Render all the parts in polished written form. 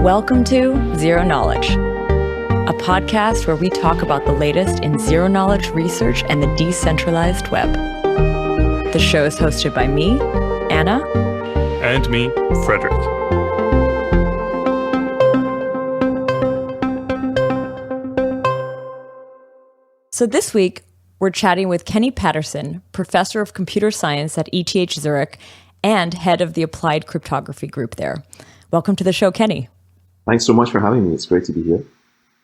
Welcome to Zero Knowledge, a podcast where we talk about the latest in zero knowledge research and the decentralized web. The show is hosted by me, Anna. And me, Frederick. So this week, we're chatting with Kenny Paterson, professor of computer science at ETH Zurich and head of the Applied Cryptography group there. Welcome to the show, Kenny. Thanks so much for having me. It's great to be here.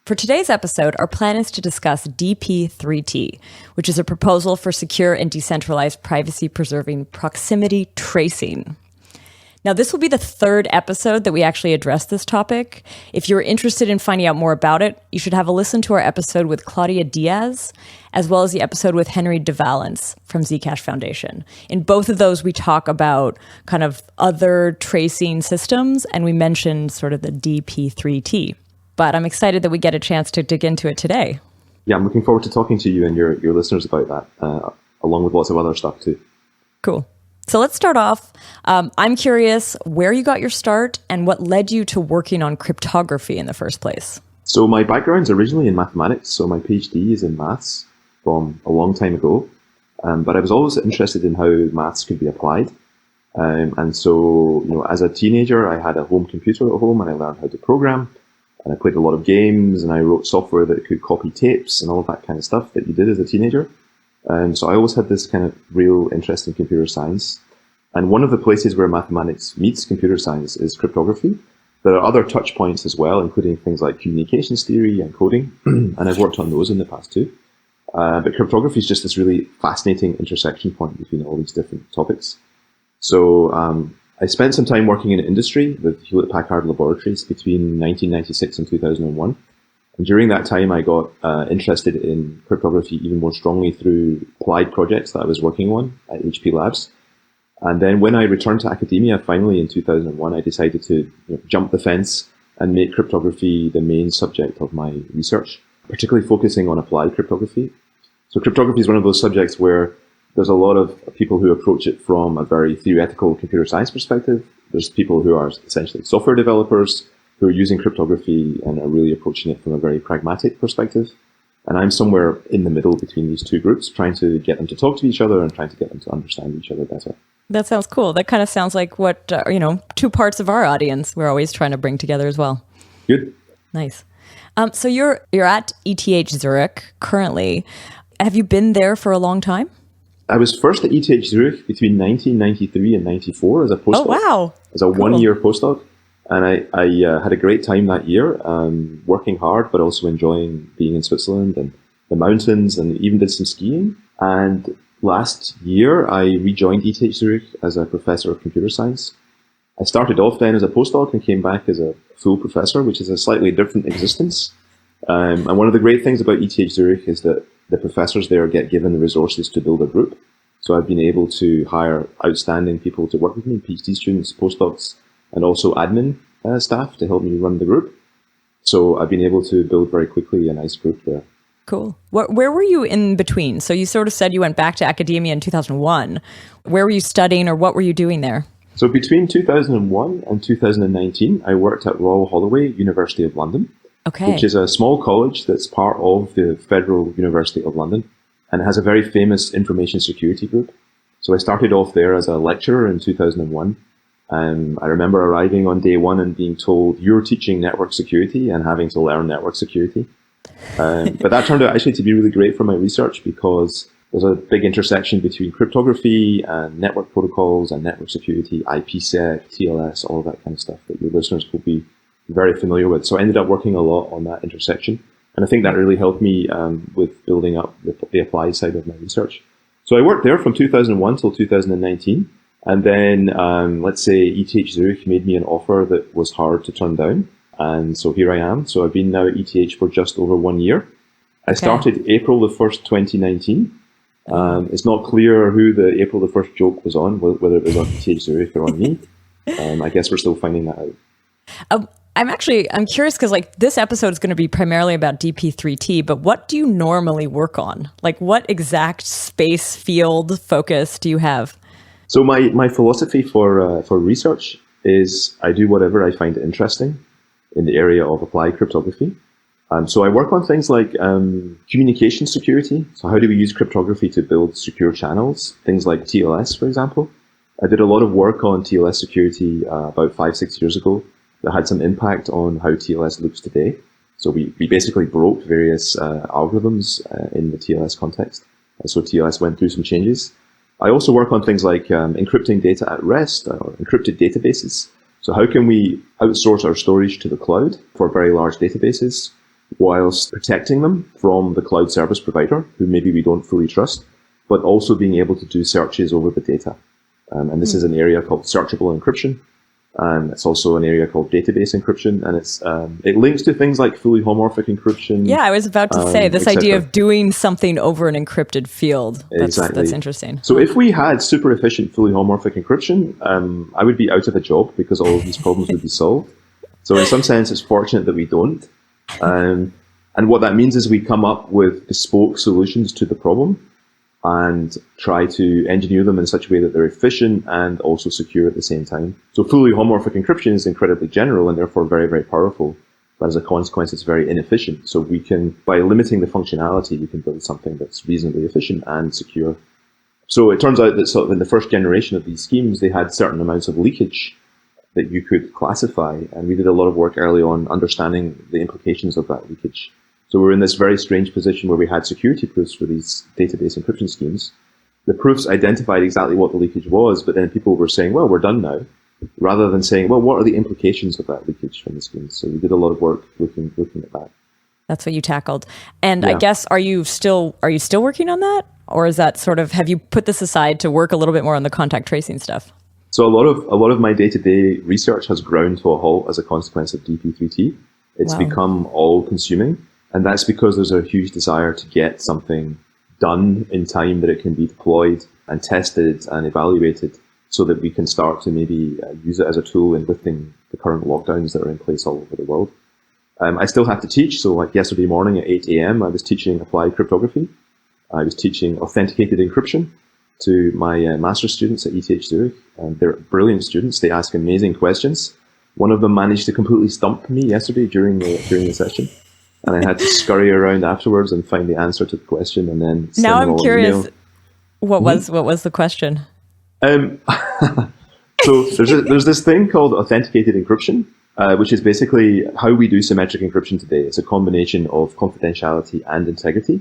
For today's episode, our plan is to discuss DP-3T, which is a proposal for secure and decentralized privacy-preserving proximity tracing. Now, this will be the third episode that we actually address this topic. If you're interested in finding out more about it, you should have a listen to our episode with Claudia Diaz, as well as the episode with Henry de Valence from Zcash Foundation. In both of those, we talk about kind of other tracing systems, and we mentioned sort of the DP-3T. But I'm excited that we get a chance to dig into it today. Yeah, I'm looking forward to talking to you and your listeners about that, along with lots of other stuff too. Cool. So let's start off. I'm curious where you got your start and what led you to working on cryptography in the first place. So my background's originally in mathematics. So my PhD is in maths from a long time ago. But I was always interested in how maths could be applied. And so, as a teenager, I had a home computer at home and I learned how to program. And I played a lot of games and I wrote software that could copy tapes and all of that kind of stuff that you did as a teenager. So I always had this kind of real interest in computer science. And one of the places where mathematics meets computer science is cryptography. There are other touch points as well, including things like communications theory and coding. And I've worked on those in the past too. But cryptography is just this really fascinating intersection point between all these different topics. So I spent some time working in industry with Hewlett-Packard Laboratories between 1996 and 2001. And during that time, I got interested in cryptography even more strongly through applied projects that I was working on at HP Labs. And then when I returned to academia, finally in 2001, I decided to jump the fence and make cryptography the main subject of my research, particularly focusing on applied cryptography. So cryptography is one of those subjects where there's a lot of people who approach it from a very theoretical computer science perspective. There's people who are essentially software developers who are using cryptography and are really approaching it from a very pragmatic perspective. And I'm somewhere in the middle between these two groups, trying to get them to talk to each other and trying to get them to understand each other better. That sounds cool. That kind of sounds like what, two parts of our audience we're always trying to bring together as well. Good. Nice. So you're at ETH Zurich currently. Have you been there for a long time? I was first at ETH Zurich between 1993 and 94 as a postdoc. Oh, wow. As a one-year postdoc. And I had a great time that year, working hard, but also enjoying being in Switzerland and the mountains, and even did some skiing. And last year, I rejoined ETH Zurich as a professor of computer science. I started off then as a postdoc and came back as a full professor, which is a slightly different existence. And one of the great things about ETH Zurich is that the professors there get given the resources to build a group. So I've been able to hire outstanding people to work with me, PhD students, postdocs, and also admin staff to help me run the group. So I've been able to build very quickly a nice group there. Cool. Where were you in between? So you sort of said you went back to academia in 2001. Where were you studying or what were you doing there? So between 2001 and 2019, I worked at Royal Holloway, University of London, which is a small college that's part of the Federal University of London and has a very famous information security group. So I started off there as a lecturer in 2001. I remember arriving on day one and being told, you're teaching network security, and having to learn network security. But that turned out actually to be really great for my research because there's a big intersection between cryptography and network protocols and network security, IPsec, TLS, all of that kind of stuff that your listeners will be very familiar with. So I ended up working a lot on that intersection. And I think that really helped me with building up the applied side of my research. So I worked there from 2001 till 2019. And then, let's say ETH Zurich made me an offer that was hard to turn down. And so here I am. So I've been now at ETH for just over 1 year. I started April the 1st, 2019. It's not clear who the April the 1st joke was on, whether it was on ETH Zurich or on me. I guess we're still finding that out. I'm curious because this episode is going to be primarily about DP-3T, but what do you normally work on? What exact space field focus do you have? So my philosophy for research is I do whatever I find interesting. in the area of applied cryptography. So I work on things like communication security. So how do we use cryptography to build secure channels? Things like TLS, for example. I did a lot of work on TLS security about 5-6 years ago that had some impact on how TLS looks today. So we basically broke various algorithms in the TLS context. So TLS went through some changes. I also work on things like encrypting data at rest or encrypted databases. So how can we outsource our storage to the cloud for very large databases whilst protecting them from the cloud service provider, who maybe we don't fully trust, but also being able to do searches over the data. And this is an area called searchable encryption. And it's also an area called database encryption. And it links to things like fully homomorphic encryption. Yeah, I was about to say this idea of doing something over an encrypted field. Exactly. That's interesting. So if we had super efficient fully homomorphic encryption, I would be out of a job because all of these problems would be solved. So in some sense, it's fortunate that we don't. And what that means is we come up with bespoke solutions to the problem and try to engineer them in such a way that they're efficient and also secure at the same time. So fully homomorphic encryption is incredibly general and therefore very, very powerful. But as a consequence, it's very inefficient. So we can, by limiting the functionality, we can build something that's reasonably efficient and secure. So it turns out that sort of in the first generation of these schemes, they had certain amounts of leakage that you could classify. And we did a lot of work early on understanding the implications of that leakage. So we're in this very strange position where we had security proofs for these database encryption schemes. The proofs identified exactly what the leakage was, but then people were saying, well, we're done now, rather than saying, well, what are the implications of that leakage from the schemes? So we did a lot of work looking at that. That's what you tackled. And Yeah. I guess, are you still working on that? Or is that sort of, have you put this aside to work a little bit more on the contact tracing stuff? So a lot of my day-to-day research has ground to a halt as a consequence of DP-3T. It's become all-consuming. And that's because there's a huge desire to get something done in time that it can be deployed and tested and evaluated so that we can start to maybe use it as a tool in lifting the current lockdowns that are in place all over the world. I still have to teach. So like yesterday morning at 8 a.m., I was teaching applied cryptography. I was teaching authenticated encryption to my master's students at ETH Zurich. And they're brilliant students. They ask amazing questions. One of them managed to completely stump me yesterday during the session. And I had to scurry around afterwards and find the answer to the question, and then send now them I'm all curious. an email. What was the question? So there's this thing called authenticated encryption, which is basically how we do symmetric encryption today. It's a combination of confidentiality and integrity.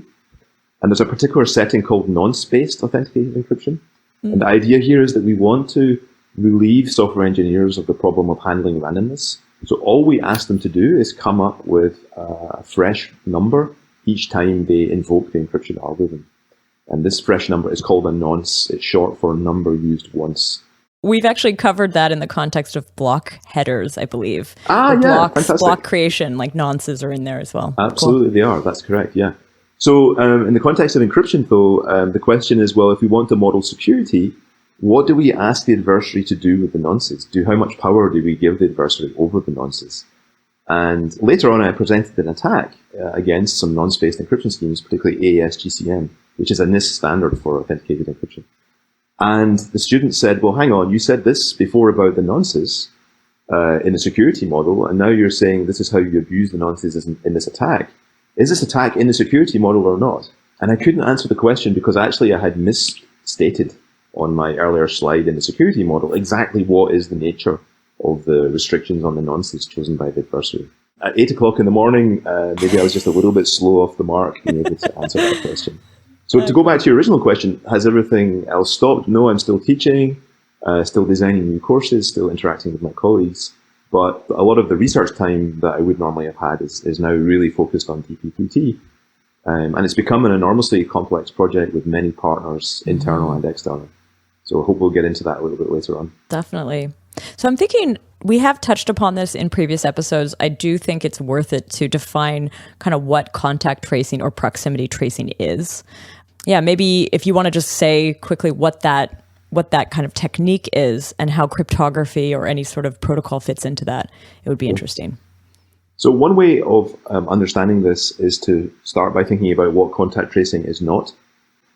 And there's a particular setting called non-spaced authenticated encryption. And the idea here is that we want to relieve software engineers of the problem of handling randomness. So all we ask them to do is come up with a fresh number each time they invoke the encryption algorithm. And this fresh number is called a nonce. It's short for number used once. We've actually covered that in the context of block headers, I believe. Fantastic. Block creation, like nonces are in there as well. Absolutely, cool. They are. That's correct, yeah. So in the context of encryption, though, the question is, well, if we want to model security, what do we ask the adversary to do with the nonces? How much power do we give the adversary over the nonces? And later on, I presented an attack against some non-spaced encryption schemes, particularly AES-GCM, which is a NIST standard for authenticated encryption. And the student said, well, hang on, you said this before about the nonces in the security model, and now you're saying this is how you abuse the nonces in this attack. Is this attack in the security model or not? And I couldn't answer the question because actually I had misstated on my earlier slide in the security model exactly what is the nature of the restrictions on the nonces chosen by the adversary. At 8 o'clock in the morning, maybe I was just a little bit slow off the mark being able to answer that question. So to go back to your original question, has everything else stopped? No, I'm still teaching, still designing new courses, still interacting with my colleagues. But a lot of the research time that I would normally have had is now really focused on DP-3T. And it's become an enormously complex project with many partners, internal and external. So I hope we'll get into that a little bit later on. Definitely. So I'm thinking, we have touched upon this in previous episodes. I do think it's worth it to define kind of what contact tracing or proximity tracing is. Yeah, maybe if you want to just say quickly what that kind of technique is and how cryptography or any sort of protocol fits into that, it would be interesting. So one way of understanding this is to start by thinking about what contact tracing is not.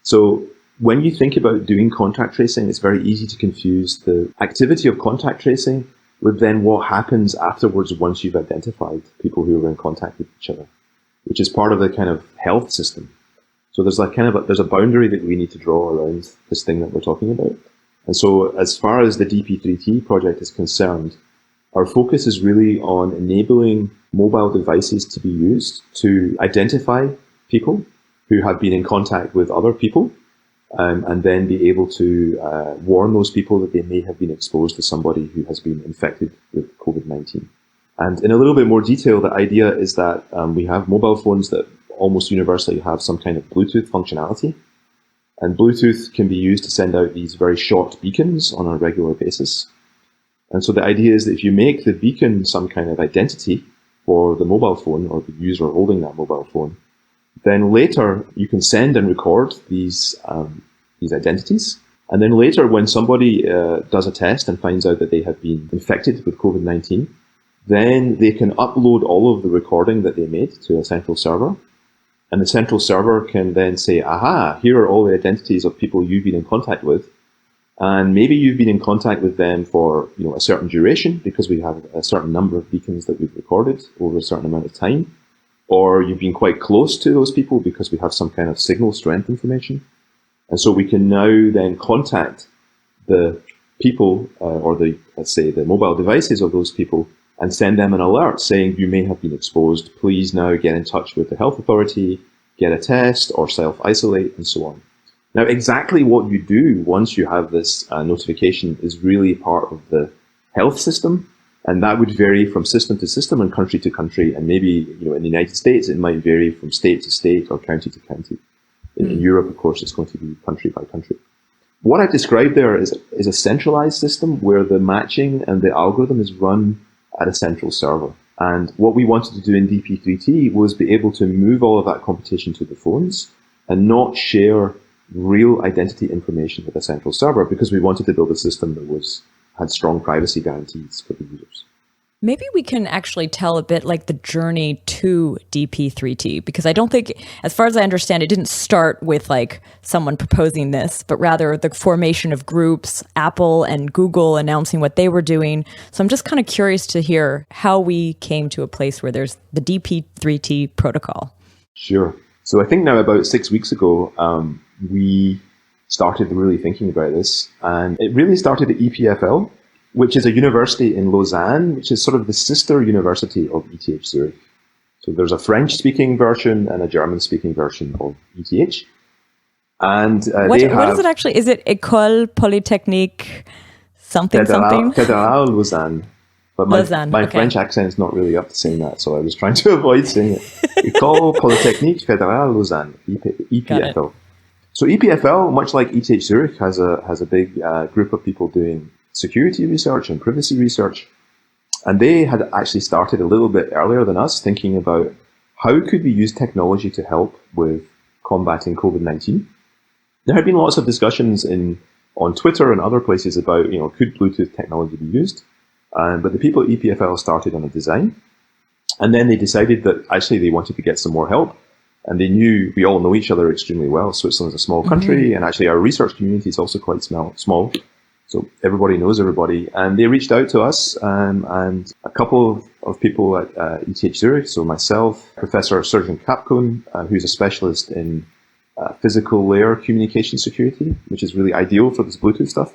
So when you think about doing contact tracing, it's very easy to confuse the activity of contact tracing with then what happens afterwards once you've identified people who are in contact with each other, which is part of the kind of health system. So there's there's a boundary that we need to draw around this thing that we're talking about. And so as far as the DP-3T project is concerned, our focus is really on enabling mobile devices to be used to identify people who have been in contact with other people, and then be able to warn those people that they may have been exposed to somebody who has been infected with COVID-19. And in a little bit more detail, the idea is that we have mobile phones that almost universally have some kind of Bluetooth functionality. And Bluetooth can be used to send out these very short beacons on a regular basis. And so the idea is that if you make the beacon some kind of identity for the mobile phone or the user holding that mobile phone, then later you can send and record these identities. And then later when somebody does a test and finds out that they have been infected with COVID-19, then they can upload all of the recording that they made to a central server. And the central server can then say, aha, here are all the identities of people you've been in contact with. And maybe you've been in contact with them for a certain duration because we have a certain number of beacons that we've recorded over a certain amount of time. Or you've been quite close to those people because we have some kind of signal strength information. And so we can now then contact the people or let's say the mobile devices of those people and send them an alert saying you may have been exposed. Please now get in touch with the health authority, get a test or self-isolate and so on. Now, exactly what you do once you have this notification is really part of the health system. And that would vary from system to system and country to country. And maybe, in the United States, it might vary from state to state or county to county. In Europe, of course, it's going to be country by country. What I've described there is a centralized system where the matching and the algorithm is run at a central server. And what we wanted to do in DP-3T was be able to move all of that computation to the phones and not share real identity information with a central server because we wanted to build a system that had strong privacy guarantees for the users. Maybe we can actually tell a bit like the journey to DP-3T, because I don't think, as far as I understand, it didn't start with like someone proposing this, but rather the formation of groups, Apple and Google announcing what they were doing. So I'm just kind of curious to hear how we came to a place where there's the DP-3T protocol. Sure. So I think now about 6 weeks ago, we started really thinking about this, and it really started at EPFL, which is a university in Lausanne, which is sort of the sister university of ETH Zurich. So there's a French-speaking version and a German-speaking version of ETH. And what is it actually? Is it École Polytechnique something? Fédérale Lausanne. But my French accent is not really up to saying that, so I was trying to avoid saying it. École Polytechnique Fédérale Lausanne, EPFL. So EPFL, much like ETH Zurich, has a big group of people doing security research and privacy research. And they had actually started a little bit earlier than us, thinking about how could we use technology to help with combating COVID-19. There had been lots of discussions on Twitter and other places about, could Bluetooth technology be used? But the people at EPFL started on a design. And then they decided that actually they wanted to get some more help. And they knew we all know each other extremely well. Switzerland's a small country, and actually our research community is also quite small. So everybody knows everybody. And they reached out to us, and a couple of people at ETH Zurich, so myself, Professor Sergeant Capcone, who's a specialist in physical layer communication security, which is really ideal for this Bluetooth stuff.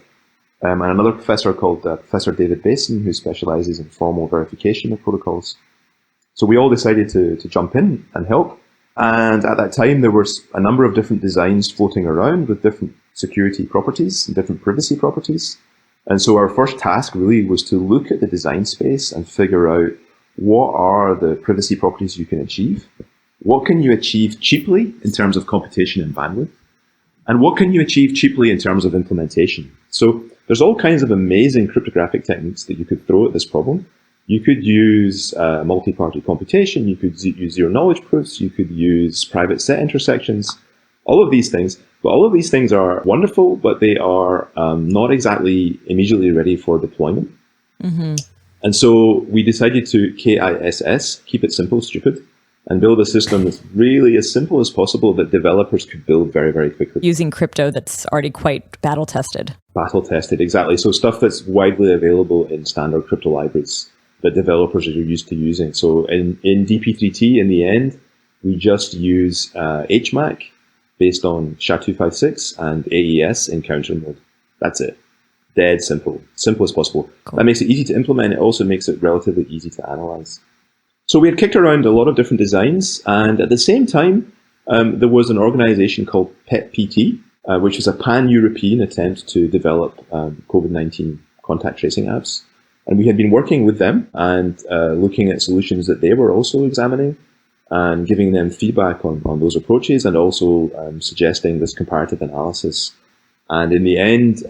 And another professor called Professor David Basin, who specializes in formal verification of protocols. So we all decided to jump in and help. And at that time, there was a number of different designs floating around with different security properties and different privacy properties. And so our first task really was to look at the design space and figure out what are the privacy properties you can achieve, what can you achieve cheaply in terms of computation and bandwidth, and what can you achieve cheaply in terms of implementation. So there's all kinds of amazing cryptographic techniques that you could throw at this problem. You could use multi-party computation, you could use zero-knowledge proofs, you could use private set intersections, all of these things. But all of these things are wonderful, but they are not exactly immediately ready for deployment. Mm-hmm. And so we decided to KISS, keep it simple, stupid, and build a system that's really as simple as possible that developers could build very, very quickly. Using crypto that's already quite battle-tested. Battle tested, exactly. So stuff that's widely available in standard crypto libraries that developers are used to using. So in DP-3T, in the end, we just use HMAC based on SHA-256 and AES in counter mode. That's it. Dead simple. Simple as possible. Cool. That makes it easy to implement. It also makes it relatively easy to analyze. So we had kicked around a lot of different designs, and at the same time, there was an organization called PET-PT, which was a pan-European attempt to develop COVID-19 contact tracing apps. And we had been working with them and looking at solutions that they were also examining and giving them feedback on those approaches, and also suggesting this comparative analysis. And in the end,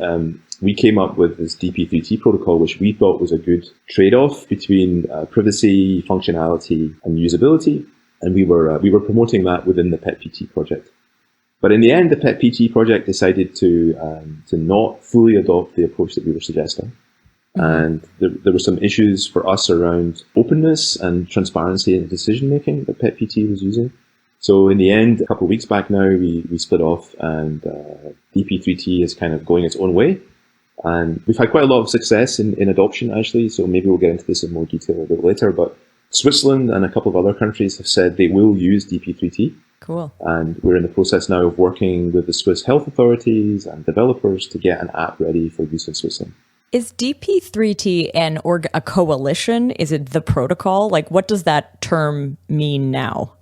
we came up with this DP-3T protocol, which we thought was a good trade-off between privacy, functionality, and usability. And we were promoting that within the PET-PT project. But in the end, the PET-PT project decided to not fully adopt the approach that we were suggesting. And there were some issues for us around openness and transparency in the decision-making that PET-PT was using. So in the end, a couple of weeks back now, we split off, and DP-3T is kind of going its own way. And we've had quite a lot of success in adoption, actually, so maybe we'll get into this in more detail a bit later. But Switzerland and a couple of other countries have said they will use DP-3T. Cool. And we're in the process now of working with the Swiss health authorities and developers to get an app ready for use in Switzerland. Is DP-3T a coalition? Is it the protocol? Like, what does that term mean now?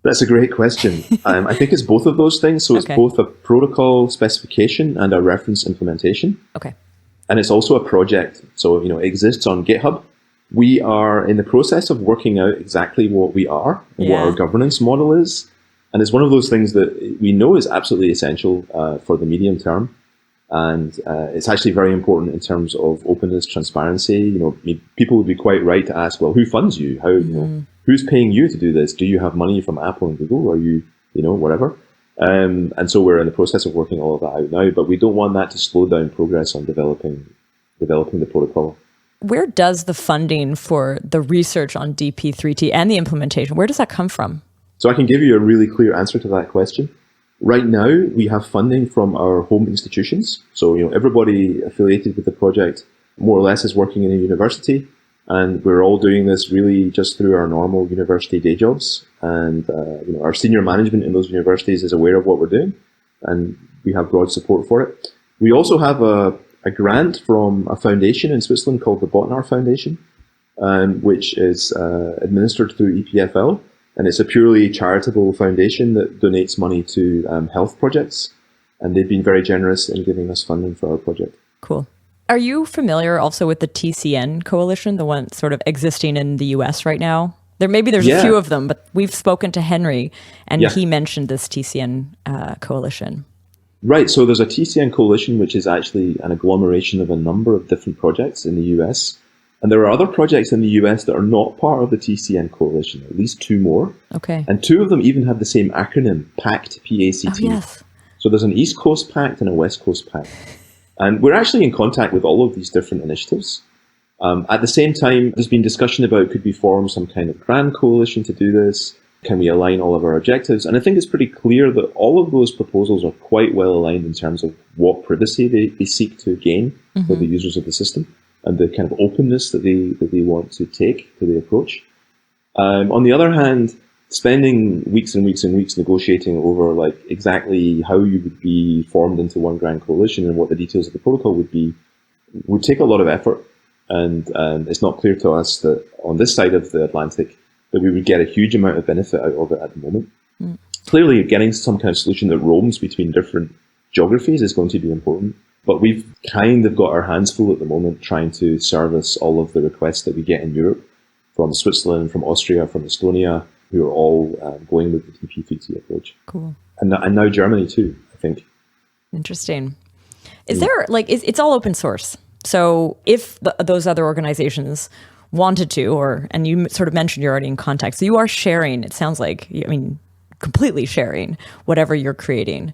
That's a great question. I think it's both of those things. So it's both a protocol specification and a reference implementation. Okay. And it's also a project. So, it exists on GitHub. We are in the process of working out exactly what we are and what our governance model is. And it's one of those things that we know is absolutely essential for the medium term. And it's actually very important in terms of openness, transparency. People would be quite right to ask, well, who funds you? How, who's paying you to do this? Do you have money from Apple and Google? Are you, whatever? And so we're in the process of working all of that out now, but we don't want that to slow down progress on developing the protocol. Where does the funding for the research on DP-3T and the implementation, where does that come from? So I can give you a really clear answer to that question. Right now, we have funding from our home institutions. So, everybody affiliated with the project more or less is working in a university. And we're all doing this really just through our normal university day jobs. And, our senior management in those universities is aware of what we're doing. And we have broad support for it. We also have a grant from a foundation in Switzerland called the Botnar Foundation, which is administered through EPFL. And it's a purely charitable foundation that donates money to health projects. And they've been very generous in giving us funding for our project. Cool. Are you familiar also with the TCN coalition, the one sort of existing in the US right now? There's a few of them, but we've spoken to Henry, and he mentioned this TCN coalition. Right. So there's a TCN coalition, which is actually an agglomeration of a number of different projects in the US. And there are other projects in the US that are not part of the TCN coalition, at least two more. Okay. And two of them even have the same acronym, PACT, P-A-C-T. Oh, yes. So there's an East Coast Pact and a West Coast Pact. And we're actually in contact with all of these different initiatives. At the same time, there's been discussion about could we form some kind of grand coalition to do this? Can we align all of our objectives? And I think it's pretty clear that all of those proposals are quite well aligned in terms of what privacy they seek to gain for the users of the system, and the kind of openness that they want to take to the approach. On the other hand, spending weeks and weeks and weeks negotiating over exactly how you would be formed into one grand coalition and what the details of the protocol would take a lot of effort. And it's not clear to us that on this side of the Atlantic that we would get a huge amount of benefit out of it at the moment. Clearly, getting some kind of solution that roams between different geographies is going to be important. But we've kind of got our hands full at the moment trying to service all of the requests that we get in Europe from Switzerland, from Austria, from Estonia, who are all going with the DP-3T approach. Cool. And now Germany too, I think. Interesting. Is there, it's all open source. So if those other organizations wanted to, and you sort of mentioned you're already in contact, so you are sharing, it sounds like, completely sharing whatever you're creating.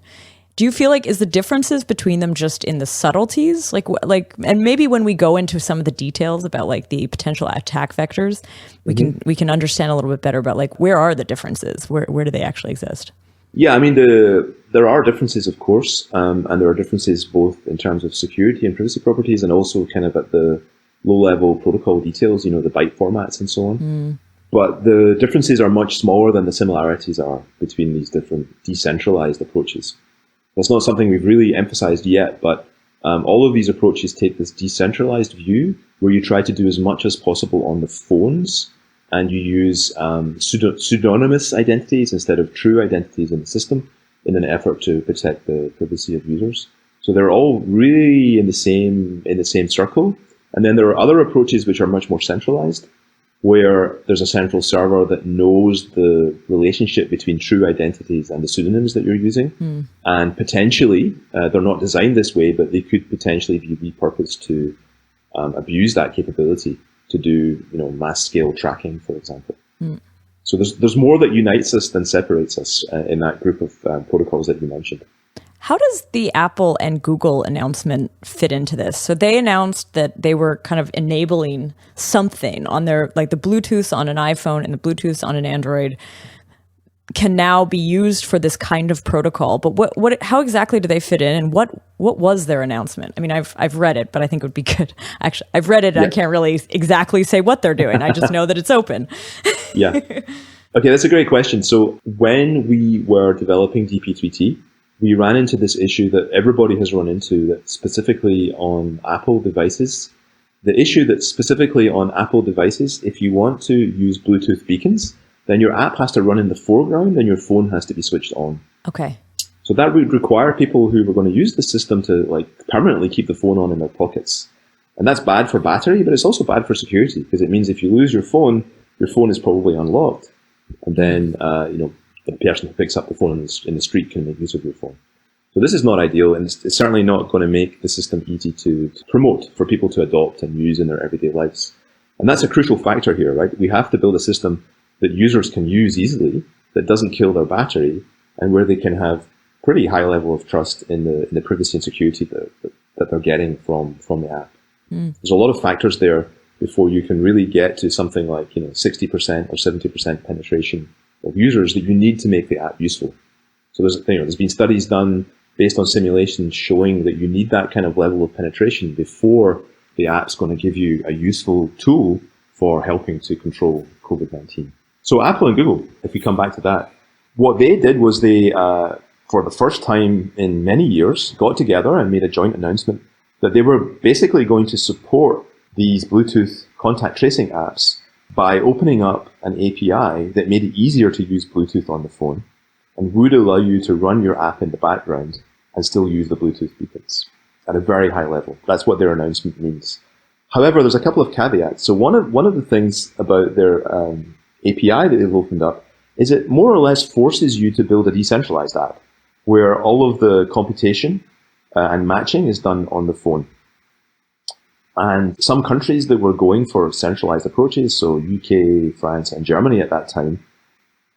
Do you feel is the differences between them just in the subtleties? And maybe when we go into some of the details about the potential attack vectors, we can understand a little bit better about where are the differences? Where do they actually exist? Yeah, I mean, there are differences, of course, and there are differences both in terms of security and privacy properties, and also kind of at the low-level protocol details, the byte formats and so on. But the differences are much smaller than the similarities are between these different decentralized approaches. That's not something we've really emphasized yet, but all of these approaches take this decentralized view where you try to do as much as possible on the phones, and you use pseudonymous identities instead of true identities in the system in an effort to protect the privacy of users. So they're all really in the same circle. And then there are other approaches which are much more centralized, where there's a central server that knows the relationship between true identities and the pseudonyms that you're using. And potentially, they're not designed this way, but they could potentially be repurposed to abuse that capability to do, mass scale tracking, for example. So there's more that unites us than separates us in that group of protocols that you mentioned. How does the Apple and Google announcement fit into this? So they announced that they were kind of enabling something on their, like the Bluetooth on an iPhone and the Bluetooth on an Android can now be used for this kind of protocol. But how exactly do they fit in, and what was their announcement? I mean, I've read it, but I think it would be good. Actually, I've read it. And I can't really exactly say what they're doing. I just know that it's open. Yeah. Okay, that's a great question. So when we were developing DP-3T, we ran into this issue that everybody has run into, that specifically on Apple devices. The issue that specifically on Apple devices, if you want to use Bluetooth beacons, then your app has to run in the foreground and your phone has to be switched on. Okay. So that would require people who were going to use the system to permanently keep the phone on in their pockets. And that's bad for battery, but it's also bad for security, because it means if you lose your phone is probably unlocked. And then, the person who picks up the phone in the street can make use of your phone. So this is not ideal, and it's certainly not going to make the system easy to promote for people to adopt and use in their everyday lives. And that's a crucial factor here, right? We have to build a system that users can use easily, that doesn't kill their battery, and where they can have pretty high level of trust in the privacy and security that they're getting from the app. There's a lot of factors there before you can really get to something like 60% or 70% penetration of users that you need to make the app useful. So there's been studies done based on simulations showing that you need that kind of level of penetration before the app's going to give you a useful tool for helping to control COVID-19. So Apple and Google, if we come back to that, what they did was they, for the first time in many years, got together and made a joint announcement that they were basically going to support these Bluetooth contact tracing apps by opening up an API that made it easier to use Bluetooth on the phone and would allow you to run your app in the background and still use the Bluetooth beacons at a very high level. That's what their announcement means. However, there's a couple of caveats. So one of the things about their API that they've opened up is it more or less forces you to build a decentralized app where all of the computation and matching is done on the phone. And some countries that were going for centralized approaches, so UK, France, and Germany at that time,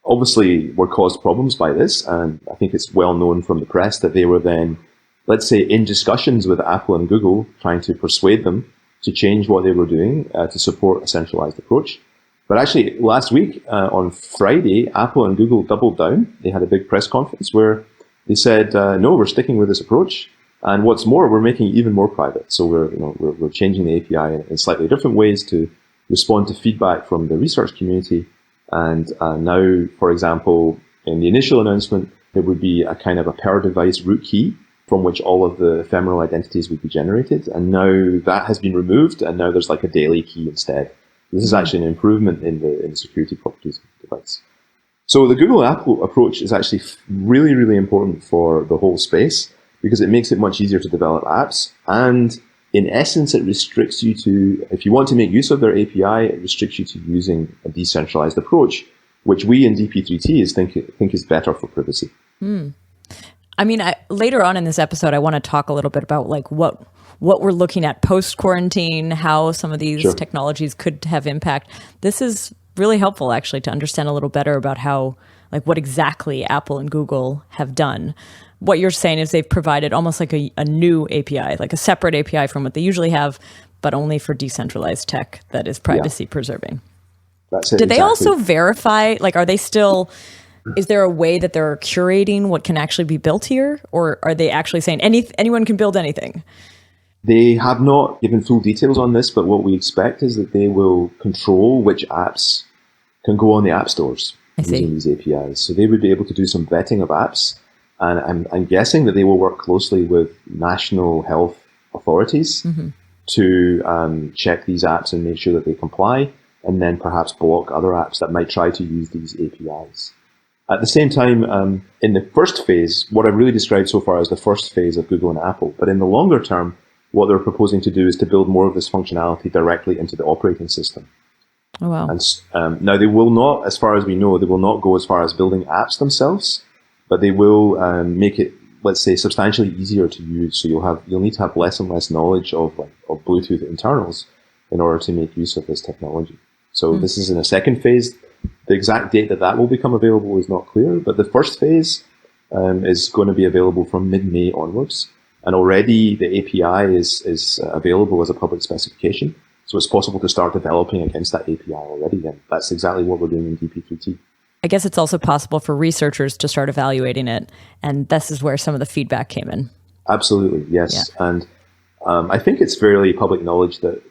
obviously were caused problems by this. And I think it's well known from the press that they were then, let's say, in discussions with Apple and Google, trying to persuade them to change what they were doing to support a centralized approach. But actually, last week, on Friday, Apple and Google doubled down. They had a big press conference where they said, no, we're sticking with this approach. And what's more, we're making it even more private. So we're changing the API in slightly different ways to respond to feedback from the research community. And now, for example, in the initial announcement, there would be a kind of a per device root key from which all of the ephemeral identities would be generated. And now that has been removed, and now there's like a daily key instead. This is actually an improvement in the security properties of the device. So the Google Apple approach is actually really, really important for the whole space, because it makes it much easier to develop apps. And in essence, it restricts you to, if you want to make use of their API, it restricts you to using a decentralized approach, which we in DP-3T think is better for privacy. I mean, later on in this episode, I want to talk a little bit about like what we're looking at post-quarantine, how some of these technologies could have impact. This is really helpful, actually, to understand a little better about how, like, what exactly Apple and Google have done. What you're saying is they've provided almost like a new API, like a separate API from what they usually have, but only for decentralized tech that is privacy preserving. That's it. Did they also verify, like, are they still Is there a way that they're curating what can actually be built here? Or are they actually saying anyone can build anything? They have not given full details on this, but what we expect is that they will control which apps can go on the app stores using these APIs. So they would be able to do some vetting of apps. And I'm guessing that they will work closely with national health authorities to check these apps and make sure that they comply, and then perhaps block other apps that might try to use these APIs. At the same time, in the first phase, what I've really described so far is the first phase of Google and Apple. But in the longer term, what they're proposing to do is to build more of this functionality directly into the operating system. Oh, wow. And now they will not, as far as we know, they will not go as far as building apps themselves, but they will make it, let's say, substantially easier to use. So you'll need to have less and less knowledge of Bluetooth internals in order to make use of this technology. So this is in a second phase. The exact date that will become available is not clear, but the first phase is going to be available from mid-May onwards. And already the API is available as a public specification. So it's possible to start developing against that API already. And that's exactly what we're doing in DP-3T. I guess it's also possible for researchers to start evaluating it. And this is where some of the feedback came in. Absolutely, yes. Yeah. And I think it's fairly public knowledge that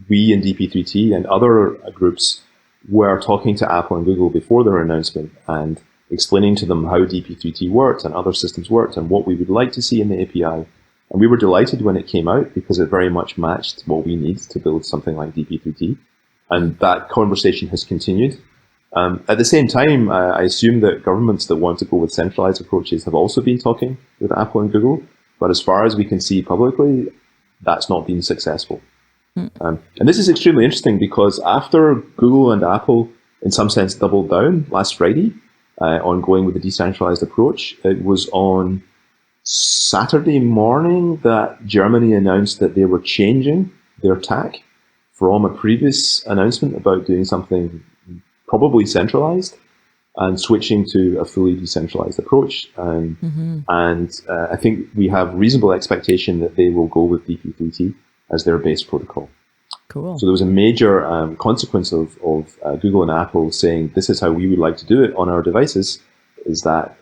we in DP-3T and other groups were talking to Apple and Google before their announcement and explaining to them how DP-3T worked and other systems worked and what we would like to see in the API. And we were delighted when it came out because it very much matched what we need to build something like DP-3T. And that conversation has continued. At the same time, I assume that governments that want to go with centralized approaches have also been talking with Apple and Google. But as far as we can see publicly, that's not been successful. And this is extremely interesting because after Google and Apple, in some sense, doubled down last Friday on going with a decentralized approach, it was on Saturday morning that Germany announced that they were changing their tack from a previous announcement about doing something probably centralized and switching to a fully decentralized approach. And I think we have reasonable expectation that they will go with DP-3T as their base protocol. Cool. So there was a major consequence of Google and Apple saying this is how we would like to do it on our devices, is that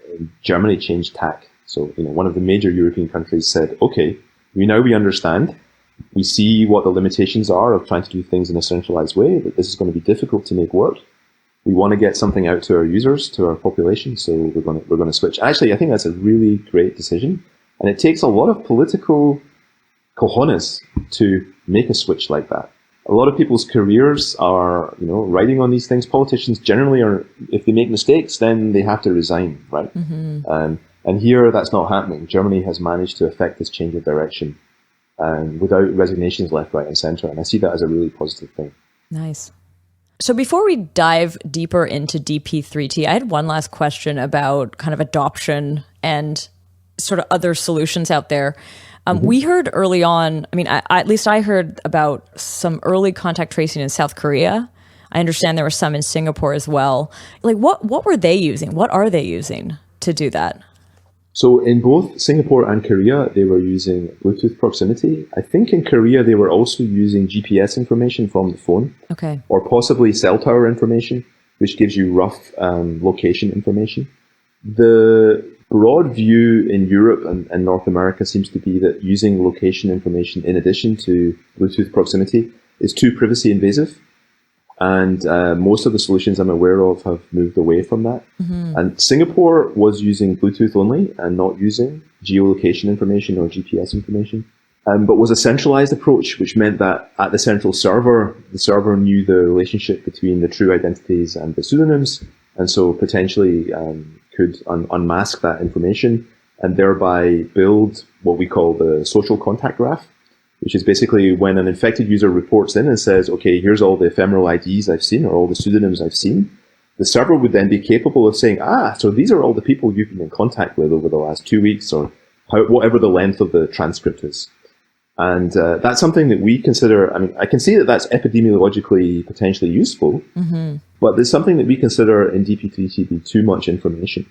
Germany changed tack. So one of the major European countries said, okay, we understand. We see what the limitations are of trying to do things in a centralized way, that this is going to be difficult to make work. We want to get something out to our users, to our population, so we're going to switch. Actually, I think that's a really great decision, and it takes a lot of political cojones to make a switch like that. A lot of people's careers are, riding on these things. Politicians generally are, if they make mistakes, then they have to resign, right? And here, that's not happening. Germany has managed to effect this change of direction without resignations left, right, and center. And I see that as a really positive thing. Nice. So before we dive deeper into DP-3T, I had one last question about kind of adoption and sort of other solutions out there. We heard early on, at least I heard about some early contact tracing in South Korea. I understand there were some in Singapore as well. Like, what were they using? What are they using to do that? So in both Singapore and Korea, they were using Bluetooth proximity. I think in Korea, they were also using GPS information from the phone. Okay. Or possibly cell tower information, which gives you rough location information. The broad view in Europe and North America seems to be that using location information in addition to Bluetooth proximity is too privacy invasive. And most of the solutions I'm aware of have moved away from that. And Singapore was using Bluetooth only and not using geolocation information or GPS information, but was a centralized approach, which meant that at the central server, the server knew the relationship between the true identities and the pseudonyms, and so potentially could unmask that information and thereby build what we call the social contact graph, which is basically when an infected user reports in and says, okay, here's all the ephemeral IDs I've seen or all the pseudonyms I've seen. The server would then be capable of saying, so these are all the people you've been in contact with over the last 2 weeks or whatever the length of the transcript is. And that's something that we consider, I can see that that's epidemiologically potentially useful, but there's something that we consider in DP-3T to be too much information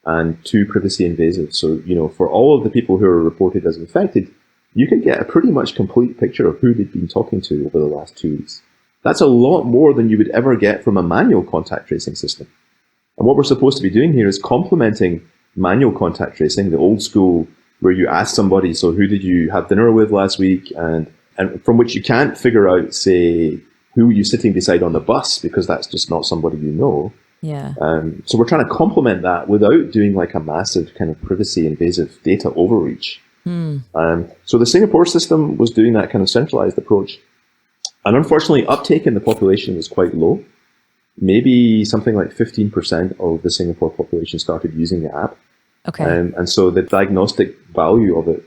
and too privacy invasive. So, for all of the people who are reported as infected, you could get a pretty much complete picture of who they've been talking to over the last 2 weeks. That's a lot more than you would ever get from a manual contact tracing system. And what we're supposed to be doing here is complementing manual contact tracing, the old school, where you ask somebody, so who did you have dinner with last week? And from which you can't figure out, say, who you're sitting beside on the bus, because that's just not somebody you know. Yeah. So we're trying to complement that without doing like a massive kind of privacy invasive data overreach. So the Singapore system was doing that kind of centralized approach. And unfortunately, uptake in the population was quite low. Maybe something like 15% of the Singapore population started using the app. Okay. And so the diagnostic value of it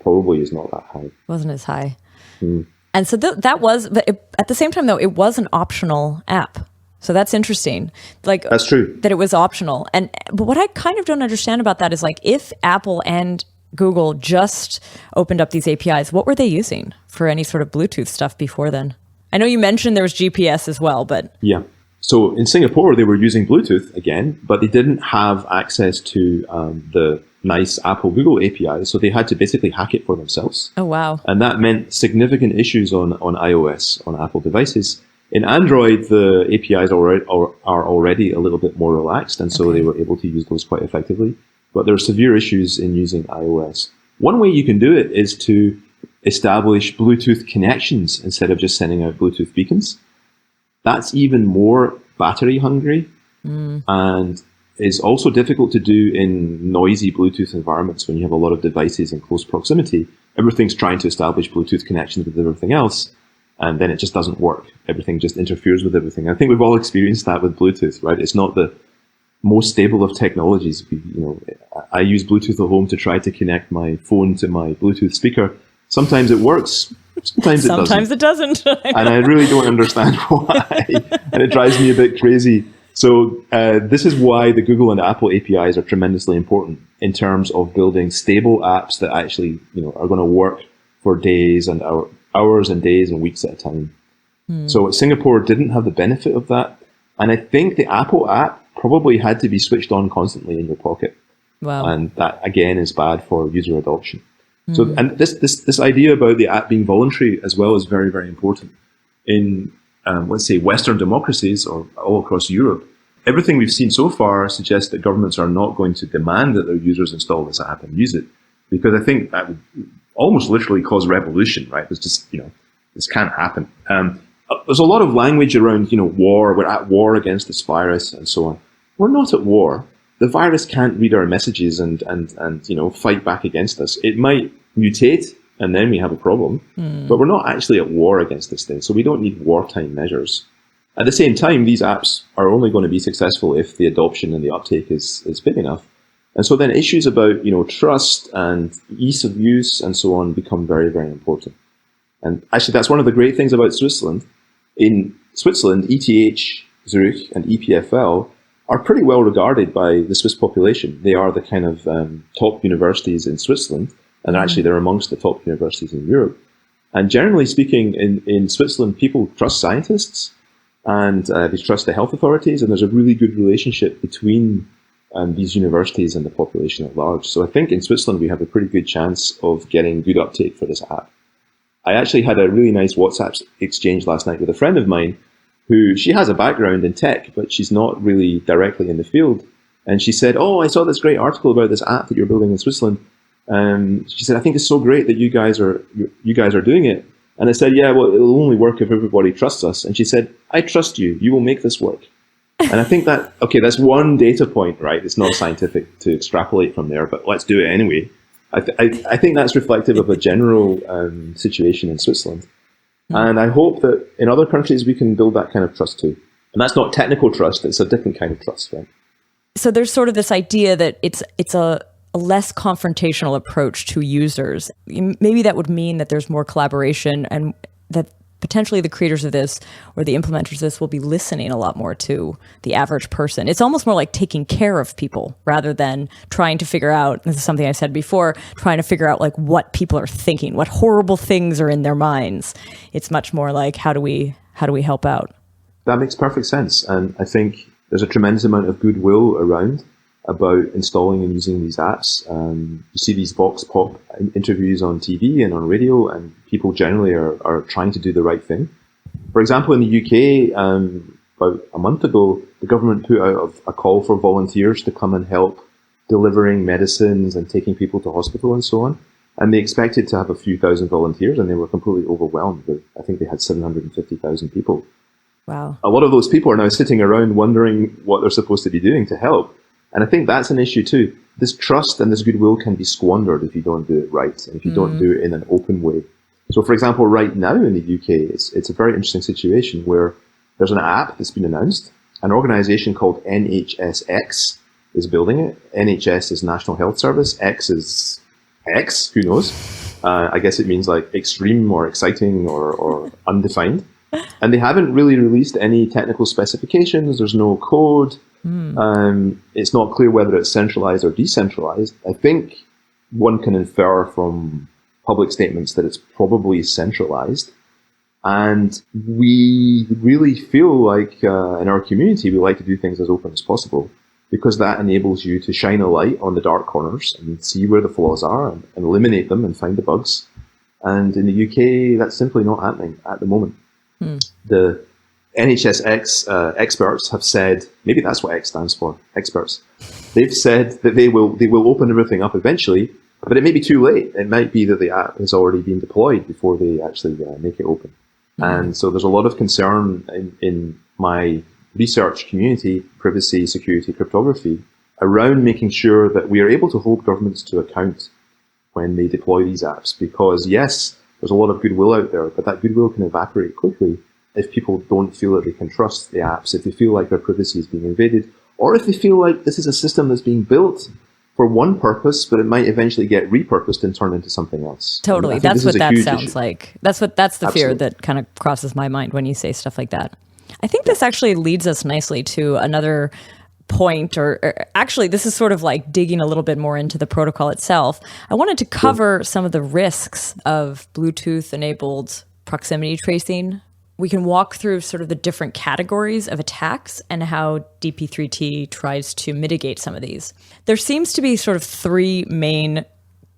probably is not that high. Wasn't as high. And so that was, but at the same time though, it was an optional app. So that's interesting. Like, that's true. That it was optional. But what I kind of don't understand about that is, like, if Apple and Google just opened up these APIs, what were they using for any sort of Bluetooth stuff before then? I know you mentioned there was GPS as well, but... Yeah. So in Singapore, they were using Bluetooth again, but they didn't have access to the nice Apple Google APIs, so they had to basically hack it for themselves. Oh, wow. And that meant significant issues on iOS, on Apple devices. In Android, the APIs are already a little bit more relaxed, and so they were able to use those quite effectively. But there are severe issues in using iOS. One way you can do it is to establish Bluetooth connections instead of just sending out Bluetooth beacons. That's even more battery hungry and is also difficult to do in noisy Bluetooth environments when you have a lot of devices in close proximity. Everything's trying to establish Bluetooth connections with everything else, and then it just doesn't work. Everything just interferes with everything. I think we've all experienced that with Bluetooth, right? It's not the most stable of technologies. I use Bluetooth at home to try to connect my phone to my Bluetooth speaker. Sometimes it works. Sometimes it doesn't. And I really don't understand why. And it drives me a bit crazy. So this is why the Google and Apple APIs are tremendously important in terms of building stable apps that actually, are going to work for days and hours and days and weeks at a time. So Singapore didn't have the benefit of that. And I think the Apple app probably had to be switched on constantly in your pocket. Wow. And that, again, is bad for user adoption. So, and this idea about the app being voluntary as well is very, very important. In, let's say, Western democracies or all across Europe, everything we've seen so far suggests that governments are not going to demand that their users install this app and use it, because I think that would almost literally cause revolution, right? It's just, this can't happen. There's a lot of language around, war. We're at war against this virus and so on. We're not at war. The virus can't read our messages and fight back against us. It might mutate, and then we have a problem. But we're not actually at war against this thing, so we don't need wartime measures. At the same time, these apps are only going to be successful if the adoption and the uptake is big enough. And so then issues about trust and ease of use and so on become very, very important. And actually, that's one of the great things about Switzerland. In Switzerland, ETH Zurich and EPFL are pretty well regarded by the Swiss population. They are the kind of top universities in Switzerland, and actually they're amongst the top universities in Europe. And generally speaking, in Switzerland, people trust scientists, and they trust the health authorities, and there's a really good relationship between these universities and the population at large. So I think in Switzerland, we have a pretty good chance of getting good uptake for this app. I actually had a really nice WhatsApp exchange last night with a friend of mine who, she has a background in tech, but she's not really directly in the field. And she said, "Oh, I saw this great article about this app that you're building in Switzerland." She said, "I think it's so great that you guys are doing it." And I said, "Yeah, well, it'll only work if everybody trusts us." And she said, "I trust you. You will make this work." And I think that, okay, that's one data point, right? It's not scientific to extrapolate from there, but let's do it anyway. I think that's reflective of a general situation in Switzerland. And I hope that in other countries we can build that kind of trust too. And that's not technical trust, it's a different kind of trust, right? So there's sort of this idea that it's a less confrontational approach to users. Maybe that would mean that there's more collaboration, and that potentially the creators of this or the implementers of this will be listening a lot more to the average person. It's almost more like taking care of people rather than trying to figure out, this is something I've said before, trying to figure out like what people are thinking, what horrible things are in their minds. It's much more like, how do we help out? That makes perfect sense. And I think there's a tremendous amount of goodwill around about installing and using these apps. You see these vox pop interviews on TV and on radio, and people generally are trying to do the right thing. For example, in the UK, about a month ago, the government put out a call for volunteers to come and help delivering medicines and taking people to hospital and so on. And they expected to have a few thousand volunteers, and they were completely overwhelmed. I think they had 750,000 people. Wow. A lot of those people are now sitting around wondering what they're supposed to be doing to help. And I think that's an issue too. This trust and this goodwill can be squandered if you don't do it right, and if you don't do it in an open way. So, for example, right now in the UK, it's a very interesting situation where there's an app that's been announced. An organization called NHSX is building it. NHS is National Health Service. X is X, who knows? I guess it means like extreme or exciting or undefined. And they haven't really released any technical specifications. There's no code. It's not clear whether it's centralized or decentralized. I think one can infer from public statements that it's probably centralized. And we really feel like in our community, we like to do things as open as possible, because that enables you to shine a light on the dark corners and see where the flaws are and eliminate them and find the bugs. And in the UK, that's simply not happening at the moment. The NHSX experts have said, maybe that's what X stands for, experts. They've said that they will open everything up eventually, but it may be too late. It might be that the app has already been deployed before they actually make it open. And so there's a lot of concern in my research community, privacy, security, cryptography, around making sure that we are able to hold governments to account when they deploy these apps. Because yes, there's a lot of goodwill out there, but that goodwill can evaporate quickly if people don't feel that they can trust the apps, if they feel like their privacy is being invaded, or if they feel like this is a system that's being built for one purpose, but it might eventually get repurposed and turned into something else. Totally. That's what that sounds issue. like. That's the fear that kind of crosses my mind when you say stuff like that. I think this actually leads us nicely to another point, or actually this is sort of like digging a little bit more into the protocol itself. I wanted to cover some of the risks of Bluetooth-enabled proximity tracing. We can walk through sort of the different categories of attacks and how DP-3T tries to mitigate some of these. There seems to be sort of three main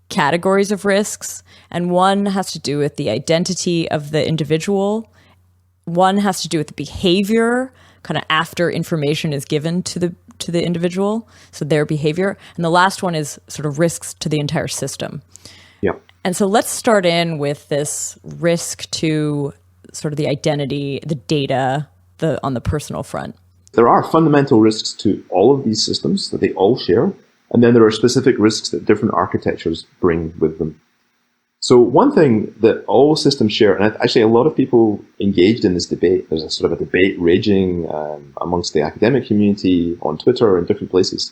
categories of risks, and one has to do with the identity of the individual. One has to do with the behavior, kind of after information is given to the individual, so their behavior. And the last one is sort of risks to the entire system. Yeah. And so let's start in with this risk to sort of the identity, the data, on the personal front. There are fundamental risks to all of these systems that they all share, and then there are specific risks that different architectures bring with them. So one thing that all systems share, and actually a lot of people engaged in this debate, there's a sort of a debate raging amongst the academic community on Twitter and different places.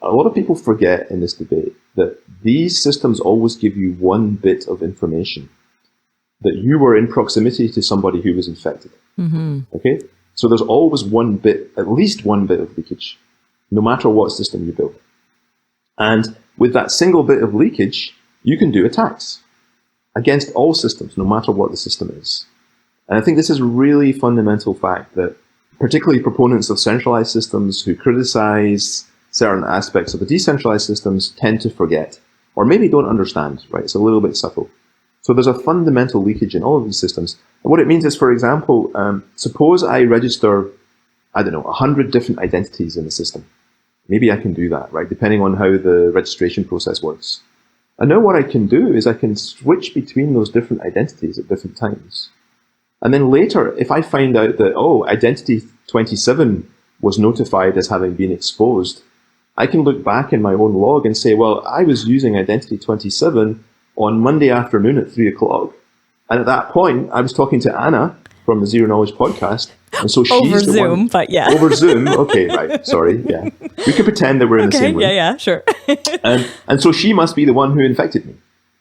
A lot of people forget in this debate that these systems always give you one bit of information, that you were in proximity to somebody who was infected. Okay? So there's always one bit, at least one bit of leakage, no matter what system you build. And with that single bit of leakage, you can do attacks against all systems, no matter what the system is. And I think this is a really fundamental fact that particularly proponents of centralized systems who criticize certain aspects of the decentralized systems tend to forget, or maybe don't understand, right? It's a little bit subtle. So there's a fundamental leakage in all of these systems. And what it means is, for example, suppose I register, 100 different identities in the system. Maybe I can do that, right? Depending on how the registration process works. And now what I can do is I can switch between those different identities at different times. And then later, if I find out that, identity 27 was notified as having been exposed, I can look back in my own log and say, well, I was using identity 27 on Monday afternoon at 3 o'clock. And at that point, I was talking to Anna from the Zero Knowledge podcast. And so she's over the Zoom, one, but yeah. Over Zoom. Okay, right. Sorry. Yeah. We can pretend that we're in the same room. Yeah, sure. And so she must be the one who infected me.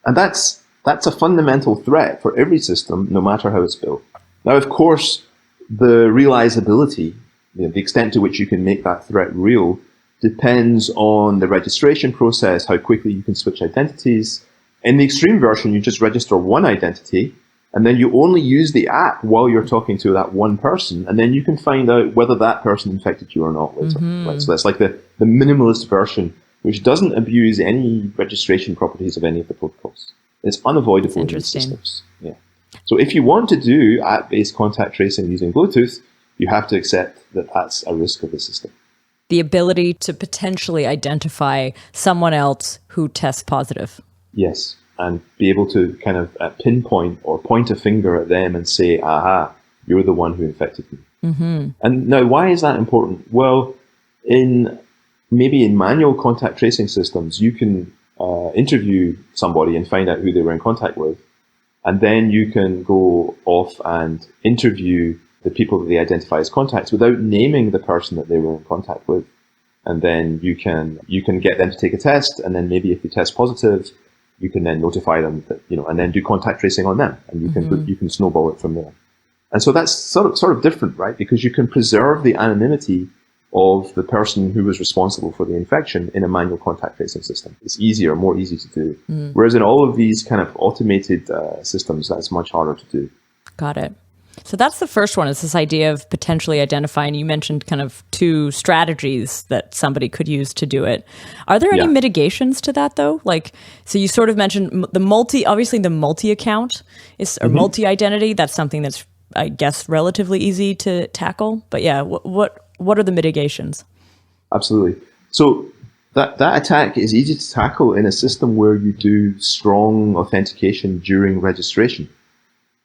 And that's a fundamental threat for every system, no matter how it's built. Now, of course, the realizability, the extent to which you can make that threat real, depends on the registration process, how quickly you can switch identities. In the extreme version, you just register one identity, and then you only use the app while you're talking to that one person, and then you can find out whether that person infected you or not later. Right? So that's like the minimalist version, which doesn't abuse any registration properties of any of the protocols. It's unavoidable in these systems. Yeah. So if you want to do app-based contact tracing using Bluetooth, you have to accept that that's a risk of the system. The ability to potentially identify someone else who tests positive. Yes, and be able to kind of pinpoint or point a finger at them and say, aha, you're the one who infected me. Mm-hmm. And now, why is that important? Well, maybe in manual contact tracing systems, you can interview somebody and find out who they were in contact with. And then you can go off and interview the people that they identify as contacts without naming the person that they were in contact with. And then you can get them to take a test, and then maybe if they test positive, you can then notify them that, and then do contact tracing on them, and you can snowball it from there. And so that's sort of different, right? Because you can preserve the anonymity of the person who was responsible for the infection in a manual contact tracing system. It's more easy to do. Whereas in all of these kind of automated systems, that's much harder to do. Got it. So that's the first one, is this idea of potentially identifying. You mentioned kind of 2 strategies that somebody could use to do it. Are there any mitigations to that, though? So you sort of mentioned the multi-account or multi-identity. That's something that's, I guess, relatively easy to tackle. But yeah, what are the mitigations? Absolutely. So that attack is easy to tackle in a system where you do strong authentication during registration.